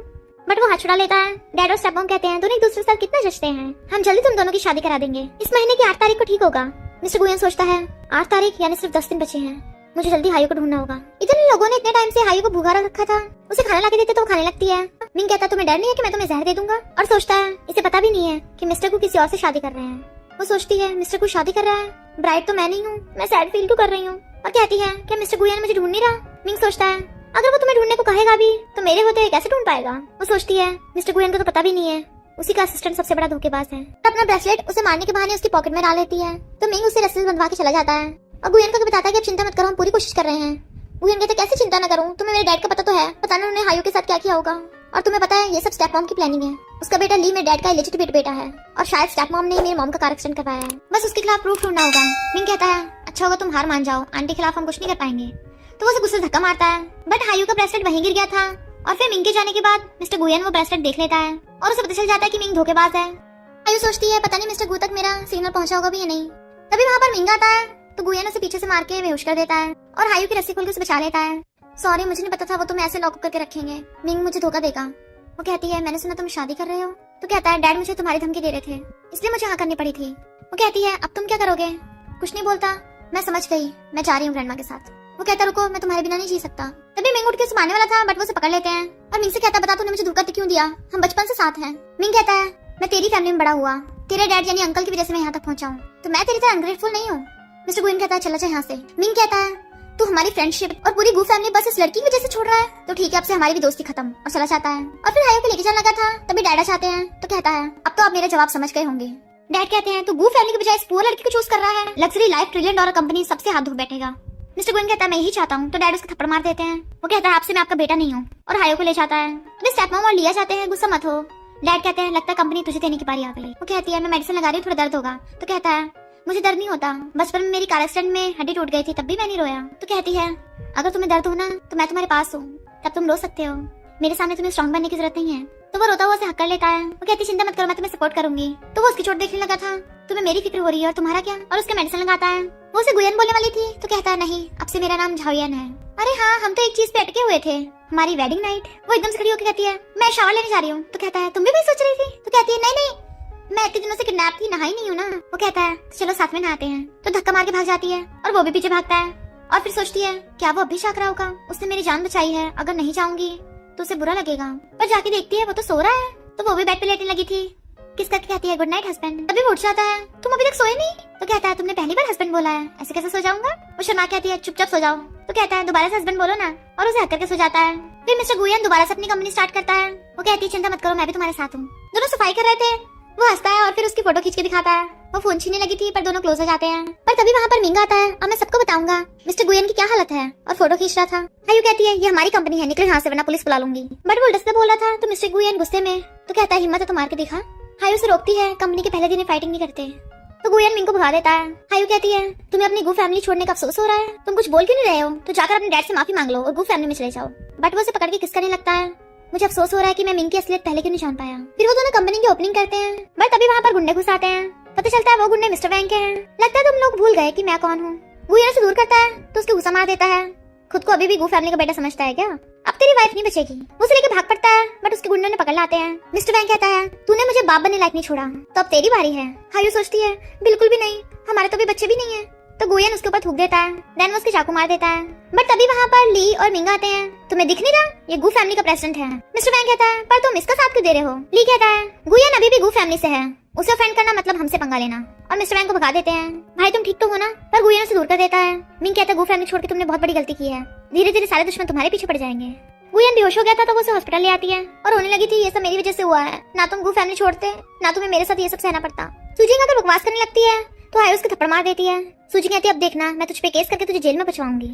बट वो हाथ छुड़ा लेता है। डैड और स्टेप मॉम कहते हैं दोनों एक दूसरे के साथ कितना जचते हैं, हम जल्दी तुम दोनों की शादी करा देंगे, इस महीने की 8 तारीख को ठीक होगा। मिस्टर गुयन सोचता है 8 तारीख यानी सिर्फ 10 दिन बचे हैं, मुझे जल्दी हायू को ढूंढना होगा। इतने लोगों ने इतने टाइम से हायू को भूखा रखा था, उसे खाना लाके देते तो वो खाने लगती है। मिंग कहता है तुम्हें डर नहीं है कि मैं तुम्हें जहर दे दूंगा, और सोचता है इसे पता भी नहीं है कि मिस्टर को किसी और से शादी कर रहे हैं। वो सोचती है मिस्टर को शादी कर रहा है, ब्राइड तो मैं नहीं हूँ, मैं सैड फील क्यों कर रही हूँ। और कहती है क्या मिस्टर गुयन मुझे ढूंढ नहीं रहा? मिंग सोचता है अगर वो तुम्हें ढूंढने को कहेगा भी तो मेरे होते कैसे ढूंढ पाएगा। वो सोचती है मिस्टर गुयन को तो पता भी नहीं है, उसी का असिस्टेंट सबसे बड़ा धोखेबाज है। अपना ब्रेसलेट उसे मारने के बहाने उसकी पॉकेट में डाल लेती है, तो मिंग उसे रस्सी से बंधवा के चला जाता है। और गुयन को बताता है कि अब चिंता मत करो, हम पूरी कोशिश कर रहे हैं। गुयन कहते कैसे चिंता न करूं, तुम्हें मेरे डैड का पता तो है, पता नहीं उन्होंने हायू के साथ क्या किया होगा, और तुम्हें पता है ये सब स्टेप मॉम की प्लानिंग है। उसका बेटा ली मेरे डैड का इलेजिटिमेट बेटा है, और शायद स्टेप मॉम ने मेरी मॉम का कार एक्सीडेंट करवाया है, बस उसके खिलाफ प्रूफ ढूंढना होगा। मिंग कहता है अच्छा होगा तुम हार मान जाओ, आंटी के खिलाफ हम कुछ नहीं कर पाएंगे। तो वो उसे गुस्से से धक्का मारता है, बट हायू का ब्रेसलेट वहीं गिर गया था। और फिर मिंग के जाने के बाद मिस्टर गुयन वो ब्रेसलेट देख लेता है, और उसे पता चल जाता है कि मिंग धोखेबाज है। हायू सोचती है पता नहीं मिस्टर गु तक मेरा सिग्नल पहुंचा होगा भी या नहीं। तभी वहाँ पर मिंग आता है, तो गुयन उसे पीछे से मार के बेहोश कर देता है, और हायू की रस्सी खोल के उसे बचा लेता है। सॉरी मुझे नहीं पता था वो तुम्हें ऐसे लॉक करके रखेंगे, मिंग मुझे धोखा देगा। वो कहती है मैंने सुना तुम शादी कर रहे हो। तो कहता है डैड मुझे तुम्हारी धमकी दे रहे थे, इसलिए मुझे हाँ करनी पड़ी थी। वो कहती है अब तुम क्या करोगे? कुछ नहीं बोलता, मैं समझ गई, मैं जा रही हूँ ग्रैंडमा के साथ। वो कहता रुको, मैं तुम्हारे बिना नहीं जी सकता। तभी मिंग उठ के उसे मारने वाला था, बट वो उसे पकड़ लेते हैं और मिंग से कहता बता तूने मुझे धोखा क्यों दिया, हम बचपन से साथ हैं। मिंग कहता है मैं तेरी फैमिली में बड़ा हुआ, तेरे डैड यानी अंकल की वजह से मैं यहाँ तक पहुंचा हूँ, तो मैं तेरी तरह अनग्रेटफुल नहीं हूँ। मिस्टर गुयन कहता है चला जाए यहाँ से। मिंग कहता है तू हमारी फ्रेंडशिप और पूरी गू फैमिली बस इस लड़की की वजह से छोड़ रहा है, तो ठीक है अब से हमारी भी दोस्ती खत्म, और चला जाता है। और फिर हायो को लेके जाने लगा था, तभी डैडा चाहते हैं तो कहता है अब तो आप मेरा जवाब समझ गए होंगे। डैड कहते हैं तू गू फैमिली की बजाय इस पुअर लड़की को चूज कर रहा है, luxury life trillion dollar company सबसे हाथ धो बैठेगा। मिस्टर गुयन कहता है मैं यही चाहता हूँ, तो डैड उसको थप्पड़ मार देते हैं। वो कहता है आपसे मैं आपका बेटा नहीं हूँ, और हायो को ले जाता है। अभी स्टेपमॉम और लिया जाते हैं, गुस्सा मत हो। डैड कहते हैं लगता है कंपनी तुझे देने की बारी आ गई। वो कहती है मैं मेडिसिन लगा रही हूँ, थोड़ा दर्द होगा। तो कहता है मुझे दर्द नहीं होता, बचपन में मेरी कार एक्सीडेंट में हड्डी टूट गई थी, तब भी मैं नहीं रोया। तो कहती है अगर तुम्हें दर्द हो ना तो मैं तुम्हारे पास हूँ, तब तुम रो सकते हो, मेरे सामने तुम्हें स्ट्रॉन्ग बनने की जरूरत नहीं है। तो वो रोता हुआ उसे हक कर लेता है। वो कहती चिंता मत करो, मैं तुम्हें सपोर्ट करूंगी। तो वो उसकी चोट देखने लगा था, तुम्हें मेरी फिक्र हो रही है और तुम्हारा क्या, और उसके मेडिसिन लगाता है। वो उसे गुयन बोलने वाली थी, तो कहता है नहीं अब से मेरा नाम झाओयन है। अरे हाँ हम तो एक चीज पे अटके हुए थे, हमारी वेडिंग नाइट। वो एकदम से खड़ी होकर कहती है मैं शावर लेने जा रही हूँ। तो कहता है तुम भी वही सोच रही थी। तो कहती है नहीं मैं इतने दिनों से किडनैप थी, नहाई नहीं हूँ ना। वो कहता है चलो साथ में नहाते हैं। तो धक्का मार के भाग जाती है और वो भी पीछे भागता है, और फिर सोचती है क्या वो अभी शाक रहा होगा, उसने मेरी जान बचाई है, अगर नहीं जाऊंगी तो उसे बुरा लगेगा। पर जाके देखती है वो तो सो रहा है, तो वो भी बेड पे लेटने लगी थी। किस करके कहती है गुड नाइट हस्बैंड। तभी उठ जाता है तुम अभी तक सोए नहीं। तो कहता है तुमने पहली बार हस्बैंड बोला है, ऐसे कैसे सो जाऊंगा। वो शर्मा कहती है चुपचाप सो जाओ। तो कहता है दोबारा से हस्बैंड बोलो ना, और उसे हक करके सो जाता है। फिर मिस्टर गुयन दोबारा से अपनी कंपनी स्टार्ट करता है। वो कहती है चिंता मत करो मैं भी तुम्हारे साथ हूँ। दोनों सफाई कर रहे थे, वो हंसता है और फिर उसकी फोटो खींच के दिखाता है। वो फोन छीनने लगी थी पर दोनों क्लोज हो जाते हैं। पर तभी वहाँ पर मिंग आता है और मैं सबको बताऊंगा मिस्टर गुयन की क्या हालत है, और फोटो खींच रहा था। हायू कहती है ये हमारी कंपनी है, निकलो यहाँ से वरना पुलिस बुला लूंगी। बट वो उल्टा बोल रहा था, तो मिस्टर गुयन गुस्से में तो कहता है हिम्मत है तो मार के दिखा। हायू से रोकती है, कंपनी के पहले दिन फाइटिंग नहीं करते। तो गुयन मिंग को भगा देता है। हायू कहती है तुम्हें अपनी गू फैमिली छोड़ने का अफसोस हो रहा है, तुम कुछ बोल क्यों नहीं रहे हो, तो जाकर अपने डैड से माफी मांग लो और गू फैमिली में चले जाओ। बट वो उसे पकड़ के किस करने लगता है, मुझे अफसोस हो रहा है कि मैं मिंग की असलियत पहले क्यों नहीं जान पाया। फिर वो दोनों कंपनी की ओपनिंग करते हैं, बट तभी वहाँ पर गुंडे घुस आते हैं। पता चलता है वो गुंडे मिस्टर वैंग के हैं। लगता है तुम लोग भूल गए कि मैं कौन हूँ। गुयन से दूर करता है तो उसके गुस्सा मार देता है। खुद को अभी भी गू फैमिली का बेटा समझता है क्या, अब तेरी वाइफ नहीं बचेगी। वो उसे लेके भाग पड़ता है, बट उसके गुंडों ने पकड़ लाते हैं। मिस्टर वैंग कहता है तूने मुझे बाप बनने लायक नहीं छोड़ा, तो अब तेरी बारी है। हायू सोचती है बिल्कुल भी नहीं, हमारे तो भी बच्चे भी नहीं है। तो गुयन उसके ऊपर थूक देता है, देन वो उसके चाकू मार देता है। बट तभी वहाँ पर ली और मिंग आते हैं। तुम्हें दिख नहीं रहा ये गू फैमिली का प्रेसिडेंट है। मिस्टर वैंग कहता है पर तुम इसका साथ क्यों दे रहे हो। ली कहता है गुयन अभी भी गू फैमिली से है, उसे ऑफेंड करना मतलब हमसे पंगा लेना, और मिस्टर वैंग को भगा देते हैं। भाई तुम ठीक तो हो ना। पर गुयन उसे दूर कर देता है। मिंग कहता है गू फैमिली छोड़ के तुमने बहुत बड़ी गलती की है, धीरे धीरे सारे दुश्मन तुम्हारे पीछे पड़ जाएंगे। गुयन बेहोश हो गया था तो वो उसे हॉस्पिटल ले आती है और रोने लगी थी, ये सब मेरी वजह से हुआ है, ना तुम गू फैमिली छोड़ते ना तुम्हें मेरे साथ ये सब सहना पड़ता। सूजिंग अगर बकवास करने लगती है तो हाय उसके थप्पड़ मार देती है। सूजी कहती है अब देखना मैं तुझ पे केस करके तुझे जेल में पहुंचाऊंगी,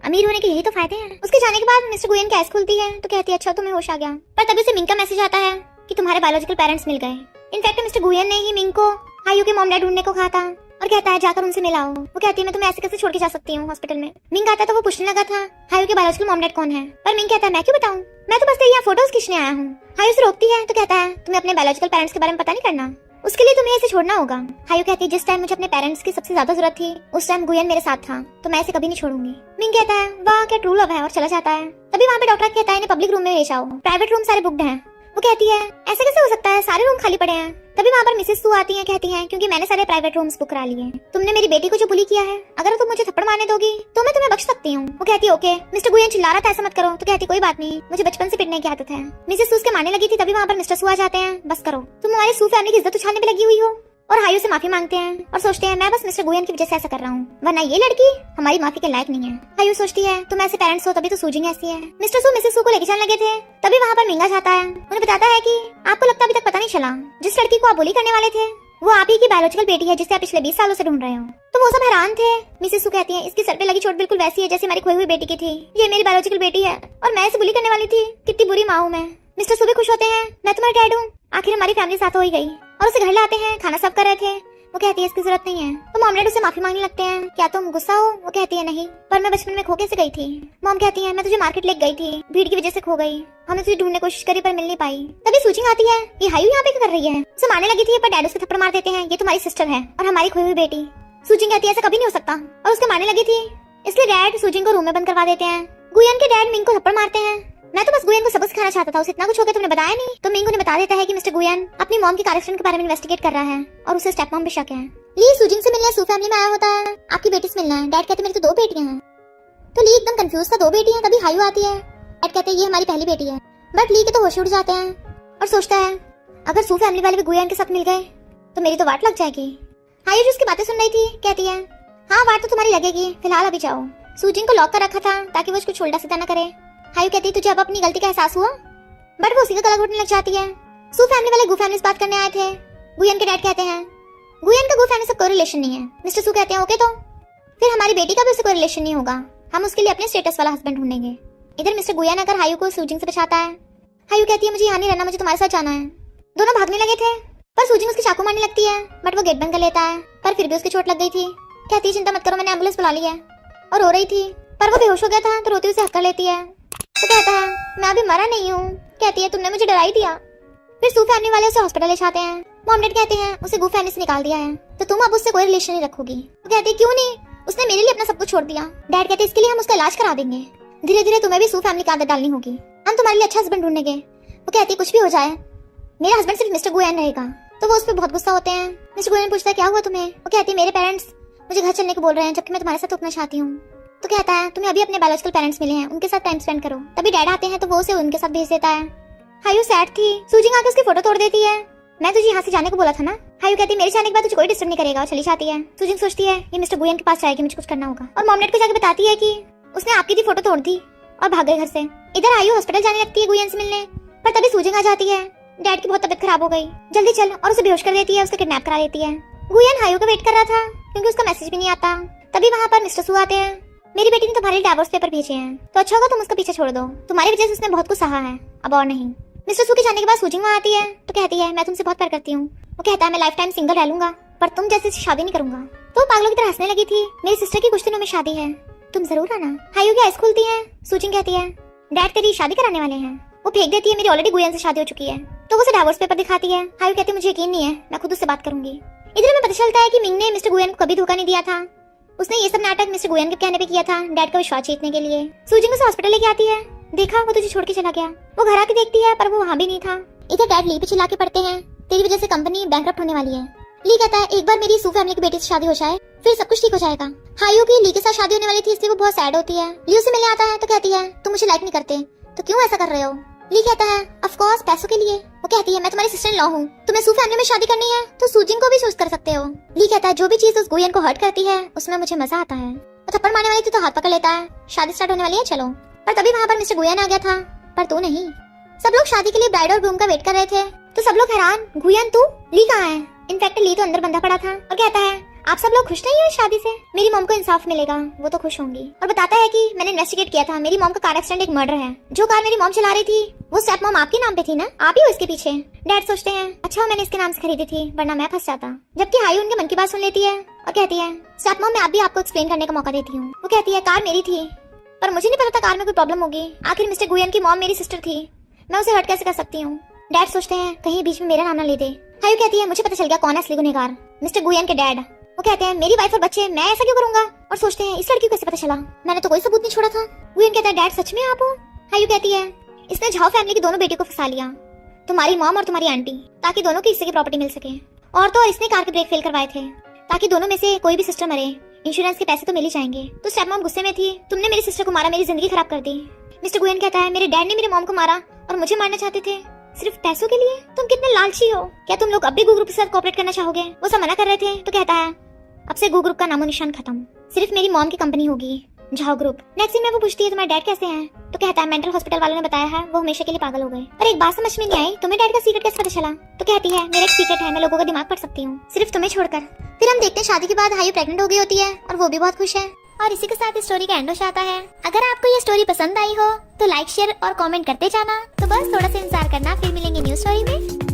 अमीर होने के यही तो फायदे हैं। उसके जाने के बाद मिस्टर गुयन की आइज खुलती है तो कहती है अच्छा तुम्हें होश आ गया। पर तभी से मिंग का मैसेज आता है कि तुम्हारे बायोलॉजिकल पेरेंट्स मिल गए। इनफैक्ट मिस्टर गुयन ने ही मिंग को हायू के मॉम डैड ढूंढने को कहा था, और कहता है जाकर उनसे मिलाओ। वो कहती है मैं तुम्हें ऐसे कैसे छोड़ के जा सकती हूँ हॉस्पिटल में। मिंग आता है तो वो पूछने लगा था हायू के बायोलॉजिकल मॉम डैड कौन है, पर मिंग कहता है मैं क्यों बताऊं, मैं तो बस तेरी यहाँ फोटोज खींचने आया हूँ। हायू से रोकती है तो कहता है तुम्हें अपने बायोलॉजिकल पेरेंट्स के बारे में पता नहीं करना, उसके लिए तुम्हें इसे छोड़ना होगा। हायू कहती है जिस टाइम मुझे अपने पेरेंट्स की सबसे ज्यादा जरूरत थी उस टाइम गुयन मेरे साथ था, तो मैं इसे कभी नहीं छोड़ूंगी। मिंग कहता है वाह क्या ट्रू लव है, और चला जाता है। तभी वहाँ पे डॉक्टर कहता है इन्हें पब्लिक रूम में ले जाओ, प्राइवेट रूम सारे बुक्ड हैं। वो कहती है ऐसे कैसे हो सकता है, सारे रूम खाली पड़े हैं। तभी वहाँ पर मिसेस सू आती हैं, कहती हैं क्योंकि मैंने सारे प्राइवेट रूम्स बुक करा लिए हैं। तुमने मेरी बेटी को जो बुली किया है, अगर तुम मुझे थप्पड़ मारने दोगी तो मैं तुम्हें बख्श सकती हूँ। वो कहती है ओके। मिस्टर गुयन चिल्ला रहा था ऐसा मत करो, तो कहती कोई बात नहीं, मुझे बचपन से पिटने की आदत है। मिसेस सू उसके मारने लगी थी, तभी वहाँ पर मिस्टर सू आ जाते हैं, बस करो तुम हमारी सू फैमिली की इज्जत उछालने पे लगी हुई हो। और हायू से माफी मांगते हैं और सोचते हैं मैं बस मिस्टर गुयन की वजह से ऐसा कर रहा हूँ, वरना ये लड़की हमारी माफी के लायक नहीं है। हायू सोचती है तुम ऐसे पेरेंट्स हो तभी तो सूजिंग ऐसी है। मिस्टर सू मिसेस सू को लेके जाने लगे थे, तभी वहाँ पर मिंगा जाता है, उन्हें बताता है कि आपको लगता अभी तक पता नहीं चला, जिस लड़की को आप बुली करने वाले थे वो आप ही की बायोलॉजिकल बेटी है जिसे आप पिछले 20 सालों से ढूंढ रहे हो। तो वो सब हैरान थे। मिसेस सू कहती है इसकी सर पे लगी चोट बिल्कुल वैसी है जैसे हमारी खोई हुई बेटी की थी, ये मेरी बायोलॉजिकल बेटी है और मैं इसे बुली करने वाली थी, कितनी बुरी माँ हूँ मैं। मिस्टर सू भी खुश होते हैं, मैं तुम्हारे डैड हूँ, आखिर हमारी फैमिली साथ हो ही गई, और उसे घर लाते हैं, खाना सर्व कर रहे थे। वो कहती है इसकी जरूरत नहीं है। तो मॉम डैड उसे माफी मांगने लगते हैं, क्या तुम गुस्सा हो। वो कहती है नहीं, पर मैं बचपन में खो कैसे गई थी। मॉम कहती है मैं तुझे मार्केट लेके गई थी, भीड़ की वजह से खो गई, हमने तुझे ढूंढने कोशिश करी पर मिल नहीं पाई। तभी सूचिंग आती है ये हायू यहाँ पे क्या कर रही है, उसे मारने लगी थी पर डैड उसके थप्पड़ मार देते हैं, ये तुम्हारी सिस्टर है और हमारी खोई हुई बेटी। सूचिंग कहती है ऐसा कभी नहीं हो सकता, और उसके मारने लगी थी, इसलिए डैड सूचिंग को रूम में बंद करवा देते हैं। गुयन के डैड मिंग को थप्पड़ मारते हैं। मैं तो बस गुयन को सबक सिखाना चाहता था, उसे इतना कुछ हो गया तुमने बताया नहीं। तो मिंग उन्हें बता देता है कि मिस्टर गुयन अपनी मॉम की कार एक्सीडेंट के बारे में इन्वेस्टिगेट कर रहा है और उसे स्टेप मॉम पे शक है। ली सूजिंग से मिलने सू फैमिली में आया होता है, आपकी बेटी से मिलना है। डैड कहते मेरी तो 2 बेटियां हैं। तो ली एकदम कंफ्यूज था, 2 बेटी हैं। तभी हायू आती है, डैड कहते हैं ये हमारी पहली बेटी है। बट ली के तो होश उड़ जाते हैं और सोचता है अगर सू फैमिली वाले भी गुयान के साथ मिल गए तो मेरी तो वाट लग जाएगी। हायू जो उसकी बातें सुन रही थी कहती है हाँ वाट तो तुम्हारी लगेगी, फिलहाल अभी जाओ। सूजिन को लॉक कर रखा था ताकि वो कुछ उल्टा सीधा न करे। हायू कहती है तुझे अब अपनी गलती का एहसास हुआ? बट वो उसी का गला घोटने लग जाती है। सू फैमिली वाले गु फैमिली से बात करने आए थे। गुयान के डैड कहते हैं गुयान का गु फैमिली से कोई रिलेशन नहीं है। मिस्टर सू कहते हैं ओके, तो फिर हमारी बेटी का भी उससे कोई रिलेशन नहीं होगा, हम उसके लिए अपने स्टेटस वाला हस्बैंड ढूंढेंगे। इधर मिस्टर गुयान आकर हायू को सूजिन से बचाता है। हायू कहती है मुझे यहाँ नहीं रहना, मुझे तुम्हारे साथ जाना है। दोनों भागने लगे थे पर सूजिन उसकी चाकू मारने लगती है, बट वो गेट बंद कर लेता है। पर फिर भी उसकी चोट लग गई थी। कहती है चिंता मत करो, मैंने एम्बुलेंस बुला ली है। और रो रही थी पर वो बेहोश हो गया था तो रोती हुई उसे हक कर लेती है। तो कहता है मैं अभी मरा नहीं हूँ। कहती है तुमने मुझे डरा ही दिया। फिर सू फैमिली वाले उसे हॉस्पिटल ले जाते हैं। मॉम डैड कहते हैं उसे गु फैमिली से निकाल दिया है तो तुम अब उससे कोई रिलेशन नहीं रखोगी। वो कहती है क्यों नहीं, उसने मेरे लिए अपना सब कुछ छोड़ दिया। डैड कहते हैं इसके लिए हम उसका इलाज करा देंगे, धीरे धीरे तुम्हें भी सू फैमिली की आदत डालनी होगी, हम तुम्हारे लिए अच्छा हस्बैंड ढूंढेंगे। वो कहती है कुछ भी हो जाए मेरा हस्बैंड सिर्फ मिस्टर गुयान रहेगा। तो वो उस पर बहुत गुस्सा होते हैं। मिस्टर गुयान पूछता है क्या हुआ तुम्हें? वो कहती है मेरे पेरेंट्स मुझे घर चलने को बोल रहे हैं जबकि मैं तुम्हारे साथ रुकना चाहती हूँ। तो कहता है तुम्हें अभी अपने बायोलॉजिकल पेरेंट्स मिले हैं, उनके साथ टाइम स्पेंड करो। तभी डैड आते हैं तो वो उसे उनके साथ भेज देता है। हायू सैड थी। सूजिंग आके उसकी फोटो तोड़ देती है। मैं तुझे यहाँ से जाने को बोला था ना। हायू कहती है मेरे जाने के बाद तुझे कोई डिस्टर्ब नहीं करेगा और चली जाती है। सूजिंग सोचती है ये मिस्टर गुयान के पास जाएगी, मुझे कुछ करना होगा। और मॉमनेट को जाके बताती है कि उसने आपकी भी फोटो तोड़ दी और भाग गई घर से। इधर हायू हॉस्पिटल जाने लगती है गुयान से मिलने, पर तभी सूजिंग आ जाती है। डैड की बहुत तबीयत खराब हो गई, जल्दी चल, और उसे बेहोश कर देती है, उसको किडनैप करा देती है। गुयान हायू का वेट कर रहा था क्योंकि उसका मैसेज भी नहीं आता। तभी वहाँ पर मिस्टर सू आते हैं। मेरी बेटी ने तुम्हारे डाइवोर्स पेपर भेजे हैं तो अच्छा होगा तुम उसका पीछे छोड़ दो, तुम्हारी वजह से उसने बहुत कुछ सहा है, अब और नहीं। मिस्टर सू के जाने के बाद सूजिंग वहाँ आती है तो कहती है मैं तुमसे बहुत प्यार करती हूँ। वो कहता है मैं लाइफ टाइम सिंगल रह लूंगा पर तुम जैसे शादी नहीं करूंगा। तो पागलों की तरह हंसने लगी थी। मेरी सिस्टर की कुछ दिनों में शादी है, तुम जरूर आना। हायू की आइस खुलती है। सूजिंग कहती है डैड तेरी शादी कराने वाले हैं। वो फेंक देती है मेरी ऑलरेडी गुयान से शादी हो चुकी है। तो वो उसे डाइवोर्स पेपर दिखाती है। हायू कहती है मुझे यकीन नहीं है, मैं खुद उससे बात करूंगी। इधर में पता चलता है कि मिंग ने मिस्टर गुयान को कभी धोखा नहीं दिया था। उसने ये सब नाटक मिस्टर गुयान के कहने पे किया था, डैड का विश्वास जीतने के लिए। सूजिंग उसे हॉस्पिटल लेके आती है। देखा वो तुझे छोड़ के चला गया। वो घर आके देखती है पर वो वहाँ भी नहीं था। इधर डैड ली पे चिल्ला के पड़ते हैं तेरी वजह से कंपनी बैंकरप्ट होने वाली है। ली कहता है एक बार मेरी सू फैमिली की बेटी से शादी हो जाए फिर सब कुछ ठीक हो जाएगा। हायू की ली के साथ शादी होने वाली थी इसलिए वो बहुत सैड होती है। ली उसे मिलने आता है तो कहती है तुम मुझे लाइक नहीं करते तो क्यों ऐसा कर रहे हो? ली कहता है ऑफ कोर्स पैसों के लिए। वो कहती है मैं तुम्हारी सिस्टर इन लॉ हूँ, तुम्हें सू फैमिली में शादी करनी है तो सूजिंग को भी चूज कर सकते हो। ली कहता है जो भी चीज उस गुयान को हर्ट करती है उसमें मुझे मजा आता है। वो थप्पड़ मारने वाली थी तो हाथ पकड़ लेता है, शादी स्टार्ट होने वाली है चलो। पर तभी वहाँ पर मिस्टर गुयान आ गया था पर तू नहीं। सब लोग शादी के लिए ब्राइड और ग्रूम का वेट कर रहे थे तो सब लोग हैरान गुयान तू, ली कहाँ है? इनफैक्ट ली तो अंदर बंधा पड़ा था और कहता है आप सब लोग खुश नहीं हो इस शादी से? मेरी मॉम को इंसाफ मिलेगा, वो तो खुश होंगी। और बताता है कि मैंने इन्वेस्टिगेट किया था, मेरी मॉम का कार एक्सीडेंट एक मर्डर है। जो कार मेरी मॉम चला रही थी वो स्टेप मॉम आपके नाम पे थी ना, आप ही हो इसके पीछे। डैड सोचते हैं अच्छा मैंने इसके नाम से खरीदी थी वरना मैं फंस जाता। जबकि हायू उनके मन की बात सुन लेती है और कहती है स्टेप मॉम मैं आप भी आपको एक्सप्लेन करने का मौका देती हूँ। वो कहती है कार मेरी थी पर मुझे नहीं पता था कार में कोई प्रॉब्लम होगी, आखिर मिस्टर गुयान की मॉम मेरी सिस्टर थी, मैं उसे हर्ट कैसे कर सकती हूँ। डैड सोचते हैं कहीं बीच में मेरा नाम ना ले दे। हायू कहती है मुझे पता चल गया कौन है असली गुनहगार, मिस्टर गुयान के डैड। वो कहते हैं मेरी वाइफ और बच्चे, मैं ऐसा क्यों करूंगा? और सोचते हैं इस लड़की को कैसे पता चला, मैंने तो कोई सबूत नहीं छोड़ा था। गुयान कहता है डैड सच में आप हो? हायू कहती है इसने झाओ फैमिली की दोनों बेटियों को फंसा लिया, तुम्हारी मॉम और तुम्हारी आंटी, ताकि दोनों की हिस्से की प्रॉपर्टी मिल सके। और तो इसने कार के ब्रेक फेल करवाए थे ताकि दोनों में से कोई भी सिस्टर मरे, इंश्योरेंस के पैसे तो मिल ही जाएंगे। तो स्टेप मॉम गुस्से में थी, तुमने मेरी सिस्टर को मारा, मेरी जिंदगी खराब कर दी। मिस्टर गुयान कहता है मेरे डैड ने मेरी मॉम को मारा और मुझे मारना चाहते थे सिर्फ पैसों के लिए, तुम कितने लालची हो, क्या तुम लोग अब भी गू ग्रुप के साथ कोऑपरेट करना चाहोगे? वो सब मना कर रहे थे तो कहता है अब से गू ग्रुप का नामो निशान खत्म, सिर्फ मेरी मॉम की कंपनी होगी झाओ ग्रुप। नेक्स्ट सीन में वो पूछती है तुम्हारे डैड कैसे हैं? तो कहता है मेंटल हॉस्पिटल वालों ने बताया है वो हमेशा के लिए पागल हो गए। पर एक बात समझ में नहीं आई, तुम्हें डैड का सीक्रेट कैसे पता चला? तो कहती है मेरा एक सीक्रेट है, मैं लोगों का दिमाग पढ़ सकती हूँ सिर्फ तुम्हें छोड़कर। फिर हम देखते हैं शादी के बाद हायू प्रेग्नेंट हो गई होती है और वो भी बहुत खुश है। और इसी के साथ इस स्टोरी का एंड हो जाता है। अगर आपको ये स्टोरी पसंद आई हो तो लाइक शेयर और कमेंट करते जाना। तो बस थोड़ा सा इंतजार करना, फिर मिलेंगे न्यू स्टोरी में।